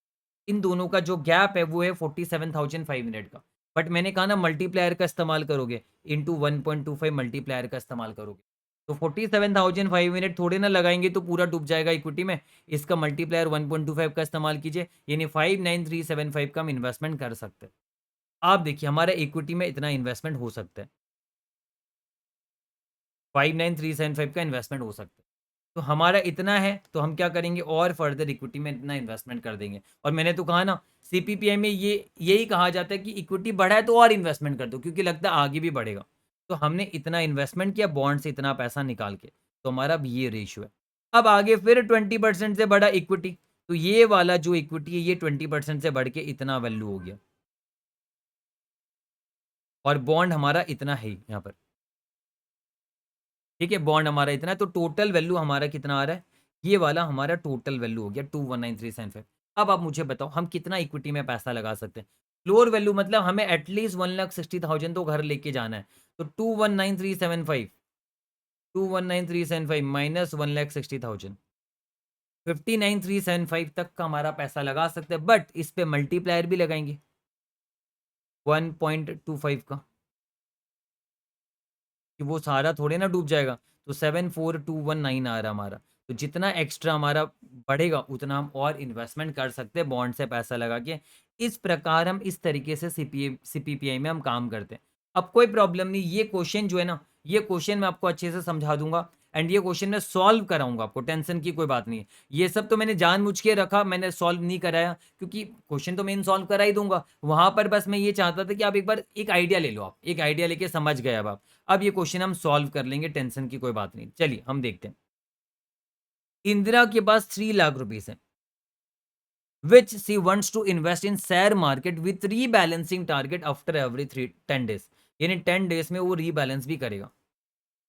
इन दोनों का जो गैप है वो है 47,500 का। बट मैंने कहा ना मल्टीप्लायर का इस्तेमाल करोगे, इंटू 1.25 मल्टीप्लायर का इस्तेमाल करोगे, तो 47,500 थोड़े ना लगाएंगे तो पूरा डूब जाएगा इक्विटी में। इसका मल्टीप्लायर 1.25 का इस्तेमाल कीजिए, यानी 59375 का हम इन्वेस्टमेंट कर सकते हैं। आप देखिए हमारा इक्विटी में इतना इन्वेस्टमेंट हो सकता है, 59375 का इन्वेस्टमेंट हो सकता है। तो हमारा इतना है तो हम क्या करेंगे, और फर्दर इक्विटी में इतना इन्वेस्टमेंट कर देंगे। और मैंने तो कहा ना सीपीपीआई में ये यही कहा जाता है कि इक्विटी बढ़ा है तो और इन्वेस्टमेंट कर दो, क्योंकि लगता है आगे भी बढ़ेगा। तो हमने इतना इन्वेस्टमेंट किया बॉन्ड से इतना पैसा निकाल के, तो हमारा अब ये रेशियो है। अब आगे फिर 20% से बढ़ा इक्विटी, तो ये वाला जो इक्विटी है ये 20% से बढ़ के इतना वैल्यू हो गया, और बॉन्ड हमारा इतना है यहाँ पर। ठीक है, बॉन्ड हमारा इतना है, तो टोटल वैल्यू हमारा कितना आ रहा है, ये वाला हमारा टोटल वैल्यू हो गया 219,375। अब आप मुझे बताओ हम कितना इक्विटी में पैसा लगा सकते हैं। फ्लोर वैल्यू मतलब हमें एटलीस्ट 1,60,000 तो घर लेके जाना है, तो 219,375, 219,375 माइनस 1,60,000, 59,375 तक का हमारा पैसा लगा सकते हैं। बट इस पे मल्टीप्लायर भी लगाएंगे 1.25 का, कि वो सारा थोड़े ना डूब जाएगा। तो 74,219 आ रहा हमारा, तो जितना एक्स्ट्रा हमारा बढ़ेगा उतना हम और इन्वेस्टमेंट कर सकते हैं बॉन्ड से पैसा लगा के। इस प्रकार हम इस तरीके से सीपीपीआई में हम काम करते हैं। अब कोई प्रॉब्लम नहीं, ये क्वेश्चन जो है ना, ये क्वेश्चन मैं आपको अच्छे से समझा दूंगा, एंड ये क्वेश्चन मैं सॉल्व कराऊंगा आपको, टेंशन की कोई बात नहीं है। ये सब तो मैंने जानबूझ के रखा, मैंने सॉल्व नहीं कराया, क्योंकि क्वेश्चन तो मैं सॉल्व करा ही दूंगा। वहां पर बस मैं ये चाहता था कि आप एक बार एक आइडिया ले लो, आप एक आइडिया लेके समझ गए। अब ये क्वेश्चन हम सॉल्व कर लेंगे, टेंशन की कोई बात नहीं। चलिए हम देखते हैं। इंदिरा के पास 3 लाख रुपीज है, which she wants to invest in share market with rebalancing target after every 10 days. यानी 10 डेज में वो रीबैलेंस भी करेगा,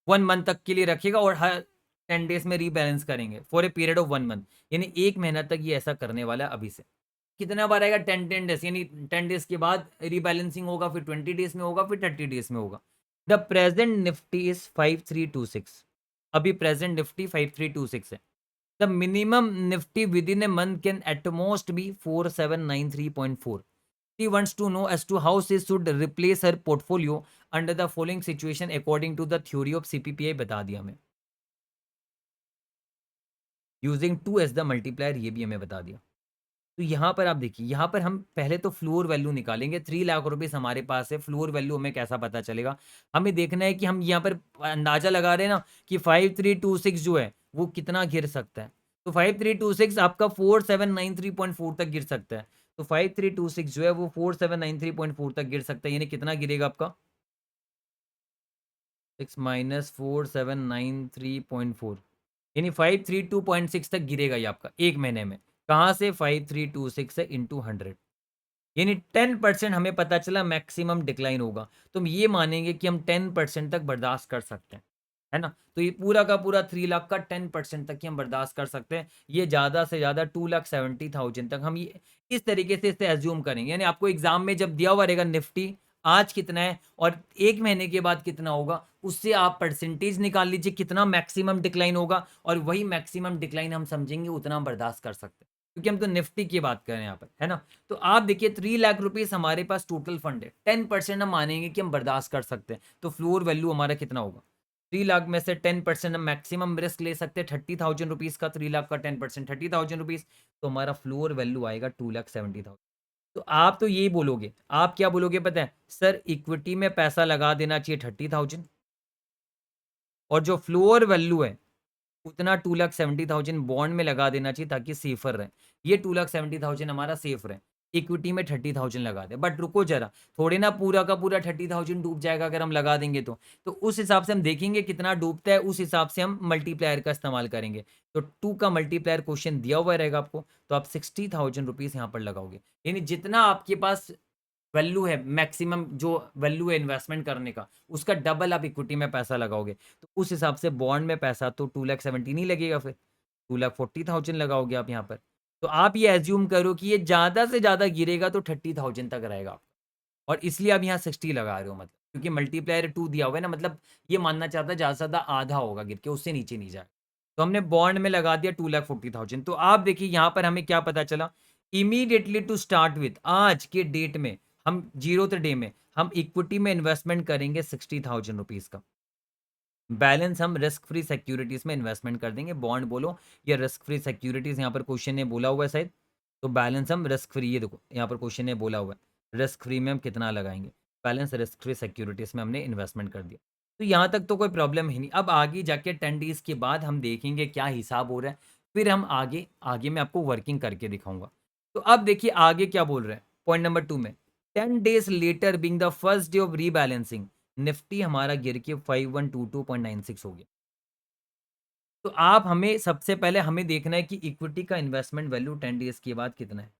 1 मंथ तक के लिए रखेगा और हर 10 डेज में रीबैलेंस करेंगे for a period of 1 month. यानी 1 महीना तक ये ऐसा करने वाला है अभी से। कितना बार आएगा, 10 10 डेज, यानी 10 डेज के बाद रीबैलेंसिंग होगा, फिर 20 डेज में होगा, फिर 30 डेज में होगा। द प्रेजेंट निफ्टी इज 5326, अभी प्रेजेंट निफ्टी 5326 है। The minimum Nifty within a month can at most be 4793.4। She wants to know as to how she should replace her portfolio under the following situation according to the theory of CPPI। बता दिया हमें, using 2 as the multiplier, ये भी हमें बता दिया। तो यहाँ पर आप देखिए, यहाँ पर हम पहले तो फ्लोर वैल्यू निकालेंगे। 3 लाख रुपीज हमारे पास है, फ्लोर वैल्यू हमें कैसा पता चलेगा, हमें देखना है कि हम यहाँ पर अंदाजा लगा रहे हैं ना कि 5326 जो है वो कितना गिर सकता है। तो 5326 आपका 4793.4 तक गिर सकता है। तो 5326 जो है वो 4793.4 तक गिर सकता है, यानी कितना गिरेगा आपका, 6 माइनस 4793.4, यानी 532.6 तक गिरेगा ये आपका 1 महीने में। कहाँ से, 5326 से इंटू 100, यानी 10% हमें पता चला मैक्सिमम डिक्लाइन होगा। तो हम ये मानेंगे कि हम 10% तक बर्दाश्त कर सकते हैं, है ना? तो ये पूरा का पूरा 3 लाख का 10% तक ही हम बर्दाश्त कर सकते हैं। ये ज़्यादा से ज़्यादा 2,70,000 तक हम ये इस तरीके से इसे एज्यूम करेंगे। यानी आपको एग्जाम में जब दिया हुआ रहेगा निफ्टी आज कितना है और 1 महीने के बाद कितना होगा, उससे आप परसेंटेज निकाल लीजिए कितना मैक्सिमम डिक्लाइन होगा, और वही मैक्सिमम डिक्लाइन हम समझेंगे उतना हम बर्दाश्त कर सकते हैं, क्योंकि हम तो निफ्टी की बात कर रहे हैं यहाँ पर, है ना? तो आप देखिए 3 लाख रुपीज हमारे पास टोटल फंड है, 10% हम मानेंगे कि हम बर्दाश्त कर सकते हैं, तो फ्लोर वैल्यू हमारा कितना होगा, 3 लाख में से 10% हम मैक्सिमम रिस्क ले सकते हैं 30,000 रुपीज का, 3 लाख का 10% 30,000 रुपीज, तो हमारा फ्लोर वैल्यू आएगा 2,70,000। तो आप तो यही बोलोगे, आप क्या बोलोगे पता है, सर इक्विटी में पैसा लगा देना चाहिए 30,000, और जो फ्लोर वैल्यू है उतना 2,70,000 बॉन्ड में लगा देना चाहिए ताकि सेफर रहे। ये 2,70,000 हमारा सेफ रहे, इक्विटी में 30,000 लगा दे। बट रुको जरा, थोड़े ना पूरा का पूरा 30,000 डूब जाएगा अगर हम लगा देंगे तो उस हिसाब से हम देखेंगे कितना डूबता है, उस हिसाब से हम मल्टीप्लायर का इस्तेमाल करेंगे। तो 2 का मल्टीप्लायर क्वेश्चन दिया हुआ रहेगा आपको, तो आप 60,000 रुपीज यहाँ पर लगाओगे, यानी जितना आपके पास वैल्यू है, मैक्सिमम जो वैल्यू है इन्वेस्टमेंट करने का, उसका डबल आप इक्विटी में पैसा लगाओगे, तो उस हिसाब से बॉन्ड में पैसा तो 2,70,000 नहीं लगेगा, फिर 2,40,000 लगाओगे आप यहाँ पर। तो आप ये एज्यूम करो कि ये ज़्यादा से ज़्यादा गिरेगा तो 30,000 तक रहेगा, और इसलिए आप यहाँ 60 लगा रहे हो, मतलब क्योंकि मल्टीप्लायर 2 दिया हुआ है ना, मतलब ये मानना चाहता है ज़्यादा से ज़्यादा आधा होगा गिर के, उससे नीचे नहीं जाए। तो हमने बॉन्ड में लगा दिया 2,40,000। तो आप देखिए यहाँ पर हमें क्या पता चला, इमीडिएटली टू स्टार्ट विथ, आज के डेट में हम 0th डे में हम इक्विटी में इन्वेस्टमेंट करेंगे 60,000 रुपीज़ का। बैलेंस हम रिस्क फ्री सिक्योरिटीज़ में इन्वेस्टमेंट कर देंगे, बॉन्ड बोलो या रिस्क फ्री सिक्योरिटीज़, यहाँ पर क्वेश्चन ने बोला हुआ है शायद। तो बैलेंस हम रिस्क फ्री, ये देखो यहाँ पर क्वेश्चन ने बोला हुआ है रिस्क फ्री में हम कितना लगाएंगे, बैलेंस रिस्क फ्री सिक्योरिटीज़ में हमने इन्वेस्टमेंट कर दिया। तो यहाँ तक तो कोई प्रॉब्लम ही नहीं। अब आगे जाके 10 डेज़ के बाद हम देखेंगे क्या हिसाब हो रहा है, फिर हम आगे आगे मैं आपको वर्किंग करके दिखाऊंगा। तो अब देखिए आगे क्या बोल रहे हैं, पॉइंट नंबर 2 में, 10 days letter being the first day of rebalancing, Nifty हमारा गिर के 5122.96 हो गया। तो आप हमें सबसे पहले हमें देखना है कि इक्विटी का इन्वेस्टमेंट वैल्यू 10 डेज के बाद कितना है।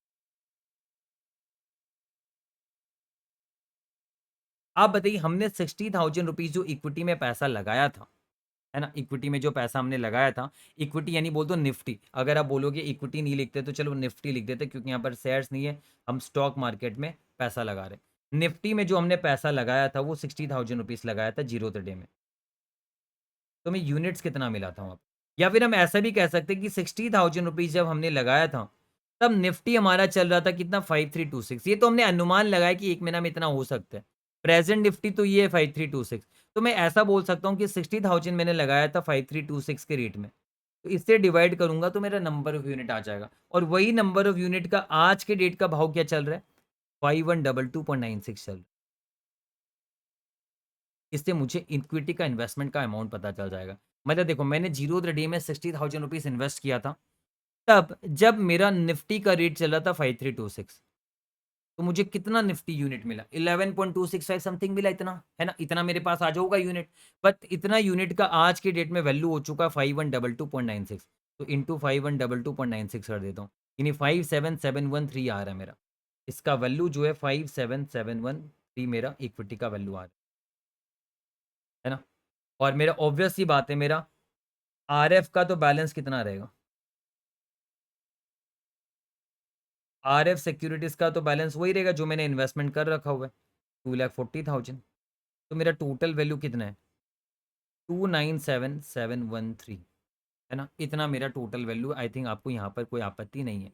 आप बताइए, हमने 60,000 रुपीज जो इक्विटी में पैसा लगाया था, है ना, इक्विटी में जो पैसा हमने लगाया था, इक्विटी यानी बोल दो निफ्टी, अगर आप बोलोगे इक्विटी नहीं लिखते तो चलो निफ्टी लिख देते, क्योंकि यहाँ पर शेयर्स नहीं है, हम स्टॉक मार्केट में पैसा लगा रहे हैं। निफ्टी में जो हमने पैसा लगाया था वो 60,000 रुपीज लगाया था 0th डे में। तो हमें यूनिट्स कितना मिला था वहाँ पे? या फिर हम ऐसा भी कह सकते हैं कि 60,000 रुपीज जब हमने लगाया था, तब निफ्टी हमारा चल रहा था कितना, 5326। ये तो हमने अनुमान लगाया कि एक महीना में इतना हो सकता है। प्रेजेंट निफ्टी तो ये है 5326। तो मैं ऐसा बोल सकता हूँ कि 60,000 मैंने लगाया था 5326 के रेट में, तो इससे डिवाइड करूंगा तो मेरा नंबर ऑफ यूनिट आ जाएगा, और वही नंबर ऑफ यूनिट का आज के डेट का भाव क्या चल रहा है, 5122.96 चल रहा है। इससे मुझे इक्विटी का इन्वेस्टमेंट का अमाउंट पता चल जाएगा। मतलब देखो, मैंने 0th डे में 60,000 रुपीज़ इन्वेस्ट किया था, तब जब मेरा निफ्टी का रेट चल रहा था 5326, तो मुझे कितना निफ्टी यूनिट मिला, 11.265 समथिंग मिला, इतना है ना, इतना मेरे पास आ जाऊगा यूनिट। बट इतना यूनिट का आज के डेट में वैल्यू हो चुका है 5122.96। तो इंटू 5122.96 कर देता हूँ, यानी 57713 आ रहा है मेरा। इसका वैल्यू जो है 57713 मेरा इक्विटी का वैल्यू आ रहा है ना। और मेरा ऑब्वियस सी बात है, मेरा आरएफ का तो बैलेंस कितना रहेगा, आरएफ सिक्योरिटीज का तो बैलेंस वही रहेगा जो मैंने इन्वेस्टमेंट कर रखा हुआ है, 2,40,000। तो मेरा टोटल वैल्यू कितना है, 2,97,713, है ना, इतना मेरा टोटल वैल्यू। आई थिंक आपको यहाँ पर कोई आपत्ति नहीं है।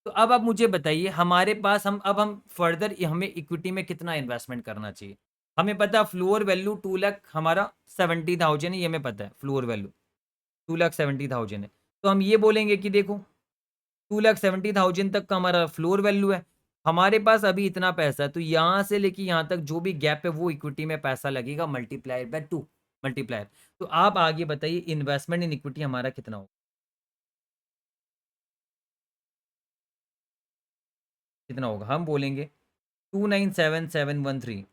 तो अब आप मुझे बताइए, हमारे पास हम फर्दर हमें इक्विटी में कितना इन्वेस्टमेंट करना चाहिए। हमें पता है फ्लोर वैल्यू 2,00,000 हमारा 70,000 है, ये हमें पता है, फ्लोर वैल्यू 2,70,000 है। तो हम ये बोलेंगे कि देखो 2,70,000 तक का हमारा फ्लोर वैल्यू है, हमारे पास अभी इतना पैसा है, तो यहाँ से लेके यहाँ तक जो भी गैप है वो इक्विटी में पैसा लगेगा, मल्टीप्लायर बाय 2, मल्टीप्लायर। तो आप आगे बताइए इन्वेस्टमेंट इन इक्विटी हमारा कितना होगा, कितना होगा। हम बोलेंगे 2,97,713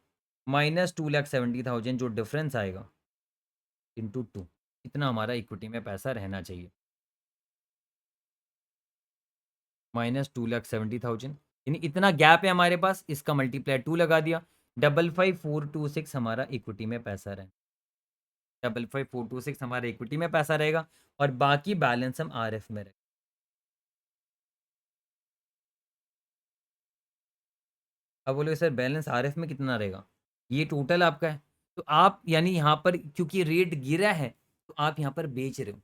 माइनस 2,70,000, जो डिफरेंस आएगा, इंटू 2, इतना हमारा इक्विटी में पैसा रहना चाहिए, माइनस 2,70,000, यानी इतना गैप है हमारे पास, इसका मल्टीप्लाई 2 लगा दिया, 55,426 हमारा इक्विटी में पैसा रहे, 55,426 हमारा इक्विटी में पैसा रहेगा, और बाकी बैलेंस हम आरएफ में रहे। अब बोले सर बैलेंस आरएफ में कितना रहेगा, ये टोटल आपका है, तो आप यानी यहाँ पर क्योंकि रेट गिरा है, तो आप यहाँ पर बेच रहे हो,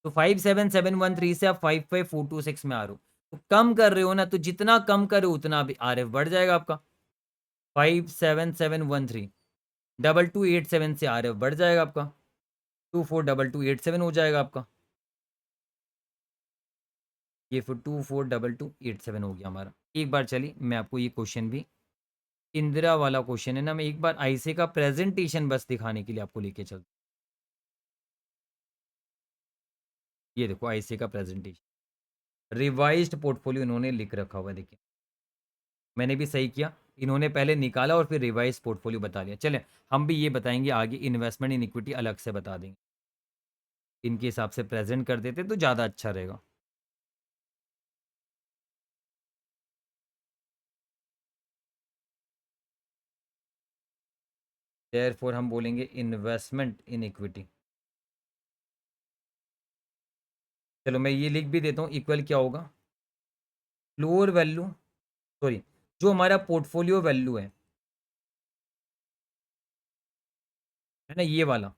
तो 57,713 से आप 55,426 में आ रहे हो, तो कम कर रहे हो ना, तो जितना कम करो उतना भी आरएफ बढ़ जाएगा आपका। 57,713 2287 से आरएफ बढ़ जाएगा आपका, 242287 हो जाएगा आपका, ये फिर 242287 हो गया हमारा। एक बार चलिए मैं आपको ये क्वेश्चन भी, इंदिरा वाला क्वेश्चन है ना, मैं एक बार आईसे का प्रेजेंटेशन बस दिखाने के लिए आपको लेके चल, ये देखो आईसे का प्रेजेंटेशन, रिवाइज्ड पोर्टफोलियो इन्होंने लिख रखा हुआ है, देखिए मैंने भी सही किया, इन्होंने पहले निकाला और फिर रिवाइज पोर्टफोलियो बता दिया। चले हम भी ये बताएंगे आगे, इन्वेस्टमेंट इन इक्विटी अलग से बता देंगे, इनके हिसाब से प्रेजेंट कर देते तो ज़्यादा अच्छा रहेगा। देयरफॉर हम बोलेंगे इन्वेस्टमेंट इन इक्विटी। चलो मैं ये लिख भी देता हूँ, इक्वल क्या होगा, फ्लोर वैल्यू, सॉरी, जो हमारा पोर्टफोलियो वैल्यू है ना, ये वाला,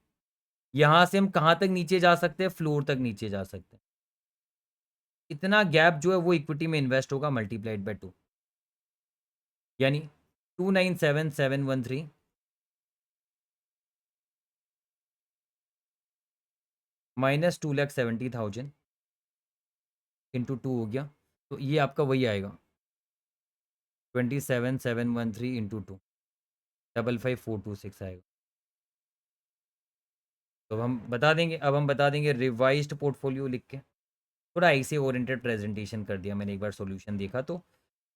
यहाँ से हम कहाँ तक नीचे जा सकते हैं, फ्लोर तक नीचे जा सकते हैं। इतना गैप जो है वो इक्विटी में इन्वेस्ट होगा मल्टीप्लाइड बाय 2, यानी 297,713 माइनस 2,70,000 इंटू 2 हो गया, तो ये आपका वही आएगा 27,713 इंटू 2, 55,426 आएगा। तो अब हम बता देंगे रिवाइज्ड पोर्टफोलियो लिख के। थोड़ा ऐसे ओरिएंटेड प्रेजेंटेशन कर दिया मैंने, एक बार सॉल्यूशन देखा तो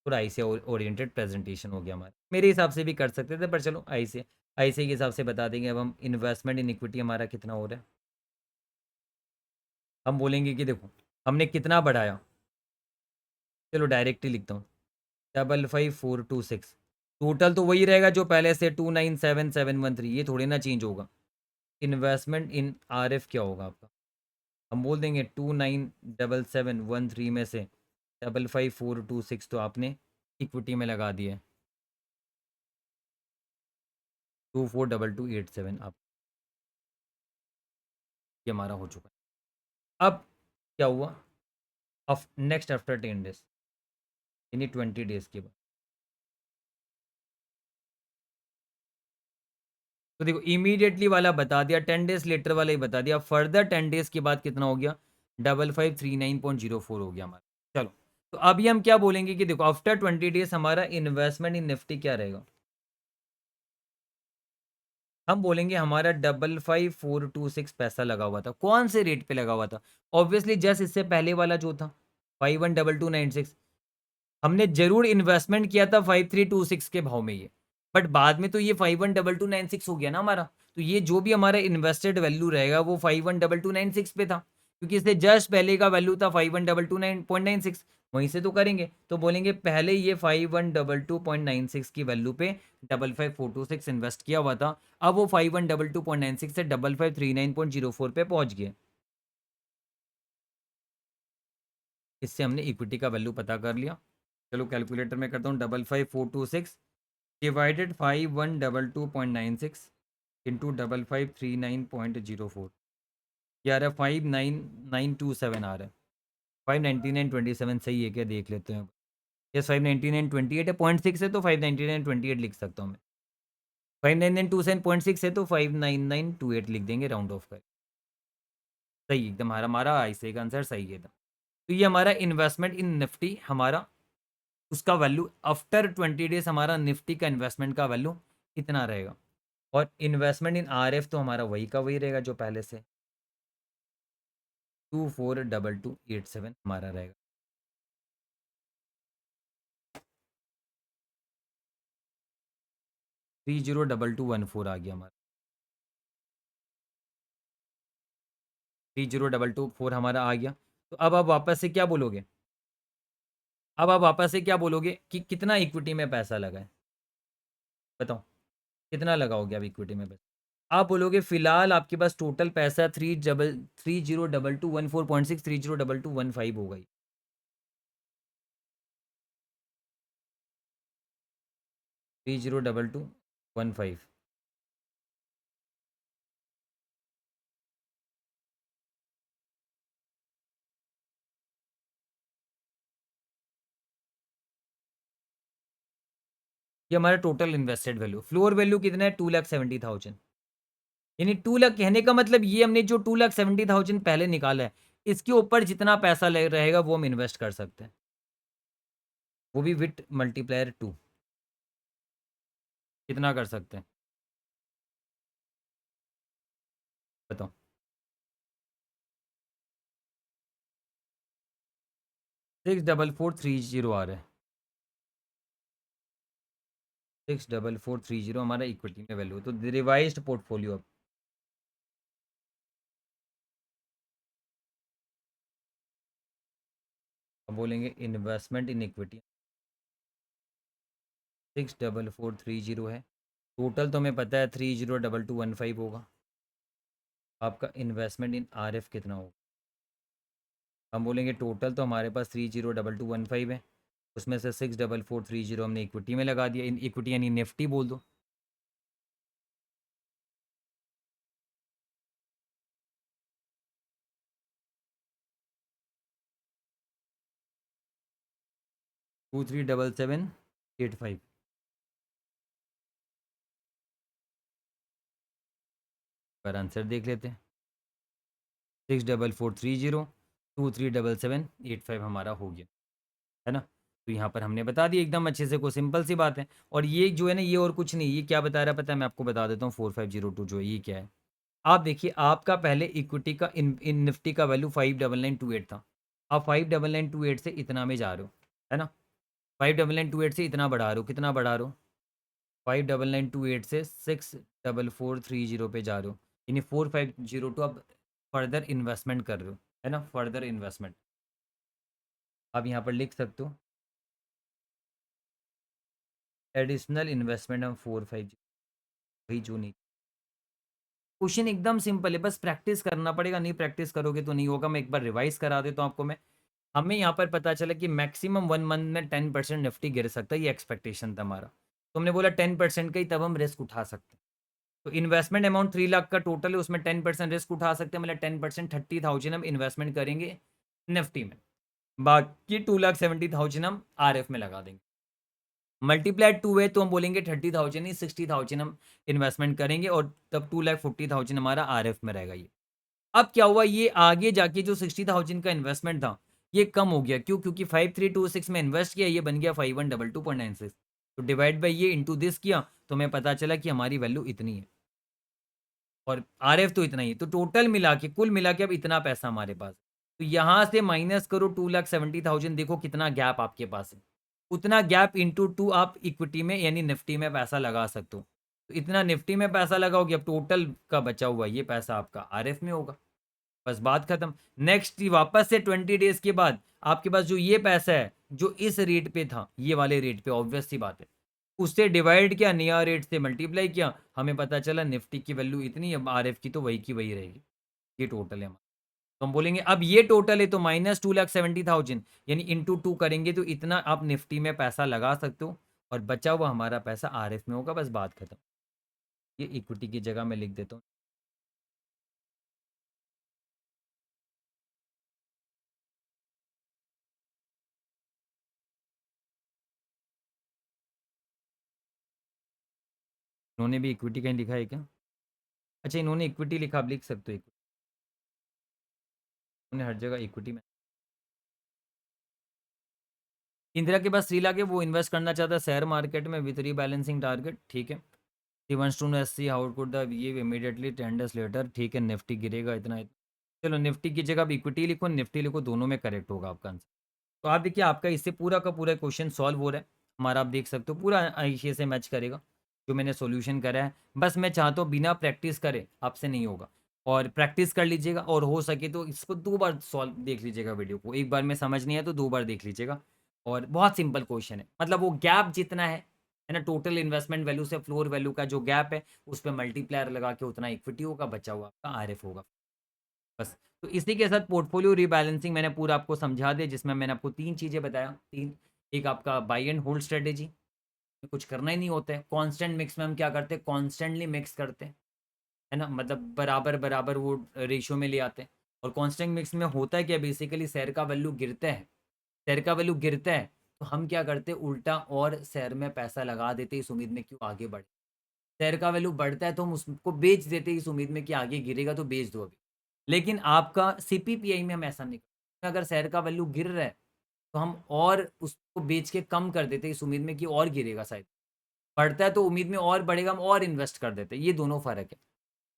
थोड़ा ऐसे ओरिएंटेड प्रेजेंटेशन हो गया हमारा। मेरे हिसाब से भी कर सकते थे, पर चलो ऐसे ऐसे के हिसाब से बता देंगे। अब हम इन्वेस्टमेंट इन इक्विटी हमारा कितना हो रहा है, हम बोलेंगे कि देखो हमने कितना बढ़ाया, चलो डायरेक्ट ही लिखता हूँ, 55,426। टोटल तो वही रहेगा जो पहले से 297,713, ये थोड़ी ना चेंज होगा। इन्वेस्टमेंट इन आरएफ क्या होगा आपका, हम बोल देंगे 297,713 में से 55,426 तो आपने इक्विटी में लगा दिया, 24,2287 आप, ये हमारा हो चुका है। अब क्या हुआ, नेक्स्ट आफ्टर 10 डेज, यानी 20 डेज के बाद, तो देखो इमीडिएटली वाला बता दिया, 10 डेज लेटर वाला ही बता दिया, फर्दर 10 डेज के बाद कितना हो गया, 5539.04 हो गया हमारा। चलो, तो अभी हम क्या बोलेंगे कि देखो आफ्टर 20 डेज हमारा इन्वेस्टमेंट इन निफ्टी क्या रहेगा, हम बोलेंगे हमारा 55,426 पैसा लगा हुआ था, कौन से रेट पे लगा हुआ था, ऑब्वियसली जस्ट इससे पहले वाला जो था 512296, हमने जरूर इन्वेस्टमेंट किया था 5326 के भाव में ये, बट बाद में तो ये 512296 हो गया ना हमारा, तो ये जो भी हमारा इन्वेस्टेड वैल्यू रहेगा वो 512296 पे था, क्योंकि इससे जस्ट पहले का वैल्यू था 5122.96, वहीं से तो करेंगे, तो बोलेंगे पहले ये 5122.96 की वैल्यू पे 55,426 इन्वेस्ट किया हुआ था, अब वो 5122.96 से 5539.04 पे पहुंच गए। इससे हमने इक्विटी का वैल्यू पता कर लिया। चलो कैलकुलेटर में करता हूँ, 55,426 डिवाइडेड 5122.96 इंटू 5539.04, ये आ रहा है 59927 आ रहा है, 599.27 सही है क्या देख लेते हैं। यस, 599.28 है, 0.6 है तो 599.28 लिख सकता हूँ मैं, 599.27 है तो 59928 लिख देंगे राउंड ऑफ कर। सही एकदम, हमारा हमारा ऐसे का आंसर सही है था। तो ये हमारा इन्वेस्टमेंट इन निफ्टी हमारा, उसका वैल्यू आफ्टर 20 डेज हमारा निफ्टी का इन्वेस्टमेंट का वैल्यू कितना रहेगा, और इन्वेस्टमेंट इन आरएफ तो हमारा वही का वही रहेगा जो पहले से, 24,2287 हमारा रहेगा। Three zero double two one four आ गया हमारा, 30,224 हमारा आ गया। तो अब आप वापस से क्या बोलोगे, अब आप वापस से क्या बोलोगे कि कितना इक्विटी में पैसा लगा है, बताओ कितना लगाओगे आप इक्विटी में पैसा। आप बोलोगे फिलहाल आपके पास टोटल पैसा 30,214.6, 30,215 हो गई, 30,215। ये हमारा total invested value, floor value कितना है 2,70,000, यानी 2 लाख कहने का मतलब ये हमने जो 2,70,000 पहले निकाला है, इसके ऊपर जितना पैसा रहेगा वो हम इन्वेस्ट कर सकते हैं, वो भी विथ मल्टीप्लायर 2, कितना कर सकते हैं बताओ। 64430 आ रहा है, 64430 हमारा इक्विटी में वैल्यू, तो रिवाइज्ड पोर्टफोलियो अब बोलेंगे इन्वेस्टमेंट इन इक्विटी 64430 है, टोटल तो हमें पता है 302215 होगा। आपका इन्वेस्टमेंट इन आरएफ कितना होगा? हम बोलेंगे टोटल तो हमारे पास 302215 है, उसमें से 64430 हमने इक्विटी में लगा दिया। इन इक्विटी यानी निफ्टी बोल दो। Two three double seven eight five पर आंसर देख लेते हैं। 64430 237785 हमारा हो गया, है ना। तो यहाँ पर हमने बता दिया एकदम अच्छे से, कोई सिंपल सी बात है। और ये जो है ना, ये और कुछ नहीं, ये क्या बता रहा है पता है, मैं आपको बता देता हूँ। 4502 जो है ये क्या है, आप देखिए आपका पहले इक्विटी का इन निफ्टी का वैल्यू 59928 था। आप 59928 से इतना में जा रहे हो, है ना। 59928 से इतना बढ़ा रहे हो, कितना बढ़ा रहे हो, 59928 से 64430 पे जा रहे हो, यानी 4502 अब फर्दर इन्वेस्टमेंट कर रहे हो, है ना, फर्दर इन्वेस्टमेंट। आप यहाँ पर लिख सकते हो एडिशनल इन्वेस्टमेंट हम 450, वही जो नहीं। क्वेश्चन एकदम सिंपल है, बस प्रैक्टिस करना पड़ेगा, नहीं प्रैक्टिस करोगे तो नहीं होगा। मैं एक बार रिवाइज करा देता हूँ आपको मैं। हमें यहाँ पर पता चला कि मैक्सिमम 1 मंथ में 10% निफ्टी गिर सकता है, ये एक्सपेक्टेशन था हमारा। तो हमने बोला 10% का ही तब हम रिस्क उठा सकते हैं। तो इन्वेस्टमेंट अमाउंट 3 लाख का टोटल है, उसमें 10% रिस्क उठा सकते हैं, मतलब 10% 30,000 हम इन्वेस्टमेंट करेंगे निफ्टी में, बाकी 2,70,000 हम आरएफ में लगा देंगे। मल्टीप्लाई 2 है तो हम बोलेंगे 30,000 ही 60,000 हम इन्वेस्टमेंट करेंगे, और तब 2,40,000 हमारा आरएफ में रहेगा ये। अब क्या हुआ, ये आगे जाके जो 60,000 का इन्वेस्टमेंट था ये कम हो गया, क्यों, क्योंकि 5326 में इन्वेस्ट किया, ये बन गया 5122.96। तो डिवाइड बाई ये इंटू दिस किया, तो हमें पता चला कि हमारी वैल्यू इतनी है, और आरएफ तो इतना ही है। तो टोटल मिला के, कुल मिला के अब इतना पैसा हमारे पास। तो यहां से माइनस करो 2,70,000, देखो कितना गैप आपके पास है। उतना गैप इंटू 2 आप इक्विटी में यानी निफ्टी में पैसा लगा सकते हो। तो इतना निफ्टी में पैसा लगाओगे, अब टोटल का बचा हुआ ये पैसा आपका आरएफ में होगा, बस बात खत्म। नेक्स्ट वापस से 20 डेज के बाद आपके पास जो ये पैसा है, जो इस रेट पे था, ये वाले रेट पे, ऑब्वियस सी बात है, उससे डिवाइड किया, नया रेट से मल्टीप्लाई किया, हमें पता चला निफ्टी की वैल्यू इतनी है, आरएफ की तो वही की वही रहेगी। ये टोटल है हमारा। तो हम बोलेंगे अब ये टोटल है तो -2,70,000, यानी इंटू 2 करेंगे तो इतना आप निफ्टी में पैसा लगा सकते हो, और बचा हुआ हमारा पैसा आरएफ में होगा, बस बात खत्म। ये इक्विटी की जगह मैं लिख देता हूँ। इन्होंने भी इक्विटी कहीं लिखा है क्या? अच्छा, इन्होंने इक्विटी लिखा, आप लिख सकते हो, इन्होंने हर जगह इक्विटी में। इंदिरा के पास 3 लाख है, वो इन्वेस्ट करना चाहता है शेयर मार्केट में विथ रीबैलेंसिंग टारगेट, ठीक है। See wants to know as see how could the ये इमीडिएटली 10 डेज लेटर, ठीक है, निफ्टी गिरेगा इतना इतना। चलो निफ्टी की जगह आप इक्विटी लिखो, निफ्टी लिखो, दोनों में करेक्ट होगा आपका आंसर। तो आप देखिए आपका इससे पूरा का पूरा क्वेश्चन सॉल्व हो रहा है हमारा, आप देख सकते हो पूरा आइए से मैच करेगा जो मैंने सॉल्यूशन करा है। बस मैं चाहता हूँ बिना प्रैक्टिस करे आपसे नहीं होगा, और प्रैक्टिस कर लीजिएगा, और हो सके तो इसको 2 बार सॉल्व देख लीजिएगा वीडियो को, एक बार में समझ नहीं है तो 2 बार देख लीजिएगा। और बहुत सिंपल क्वेश्चन है, मतलब वो गैप जितना है ना, टोटल इन्वेस्टमेंट वैल्यू से फ्लोर वैल्यू का जो गैप है, उस पर मल्टीप्लायर लगा के उतना इक्विटी होगा, बचा हुआ आपका आरएफ होगा, बस। तो इसी के साथ पोर्टफोलियो रीबैलेंसिंग मैंने पूरा आपको समझा दिया, जिसमें मैंने आपको 3 चीज़ें बताया, तीन। एक आपका बाई एंड होल्ड स्ट्रेटेजी, कुछ करना ही नहीं होता है। कांस्टेंट मिक्स में हम क्या करते हैं, कॉन्स्टेंटली मिक्स करते हैं, है ना, मतलब बराबर बराबर वो रेशियो में ले आते हैं। और कांस्टेंट मिक्स में होता है क्या, बेसिकली शेयर का वैल्यू गिरता है, शेयर का वैल्यू गिरता है तो हम क्या करते हैं, उल्टा और शेयर में पैसा लगा देते इस उम्मीद में कि वो आगे बढ़े। शेयर का वैल्यू बढ़ता है तो हम उसको बेच देते इस उम्मीद में कि आगे गिरेगा तो बेच दो अभी। लेकिन आपका सीपीपीआई में हम ऐसा नहीं करते, अगर शेयर का वैल्यू गिर रहा है तो हम और उसको बेच के कम कर देते इस उम्मीद में कि और गिरेगा शायद, बढ़ता है तो उम्मीद में और बढ़ेगा, हम और इन्वेस्ट कर देते, ये दोनों फर्क है,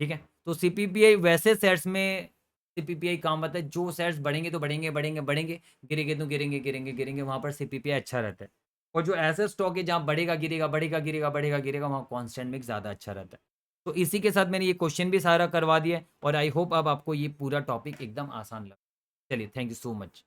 ठीक है। तो सीपीपीआई वैसे शेयर्स में सीपीपीआई काम आता है, जो शेयर्स बढ़ेंगे तो बढ़ेंगे बढ़ेंगे बढ़ेंगे, गिरेंगे तो गिरेंगे गिरेंगे गिरेंगे, वहां पर सीपीपीआई अच्छा रहता है। और जो ऐसे स्टॉक है जहाँ बढ़ेगा गिरेगा बढ़ेगा गिरेगा बढ़ेगा गिरेगा, वहाँ कॉन्स्टेंट मिक्स ज़्यादा अच्छा रहता है। तो इसी के साथ मैंने ये क्वेश्चन भी सारा करवा दिया है, और आई होप अब आपको ये पूरा टॉपिक एकदम आसान लगा। चलिए, थैंक यू सो मच।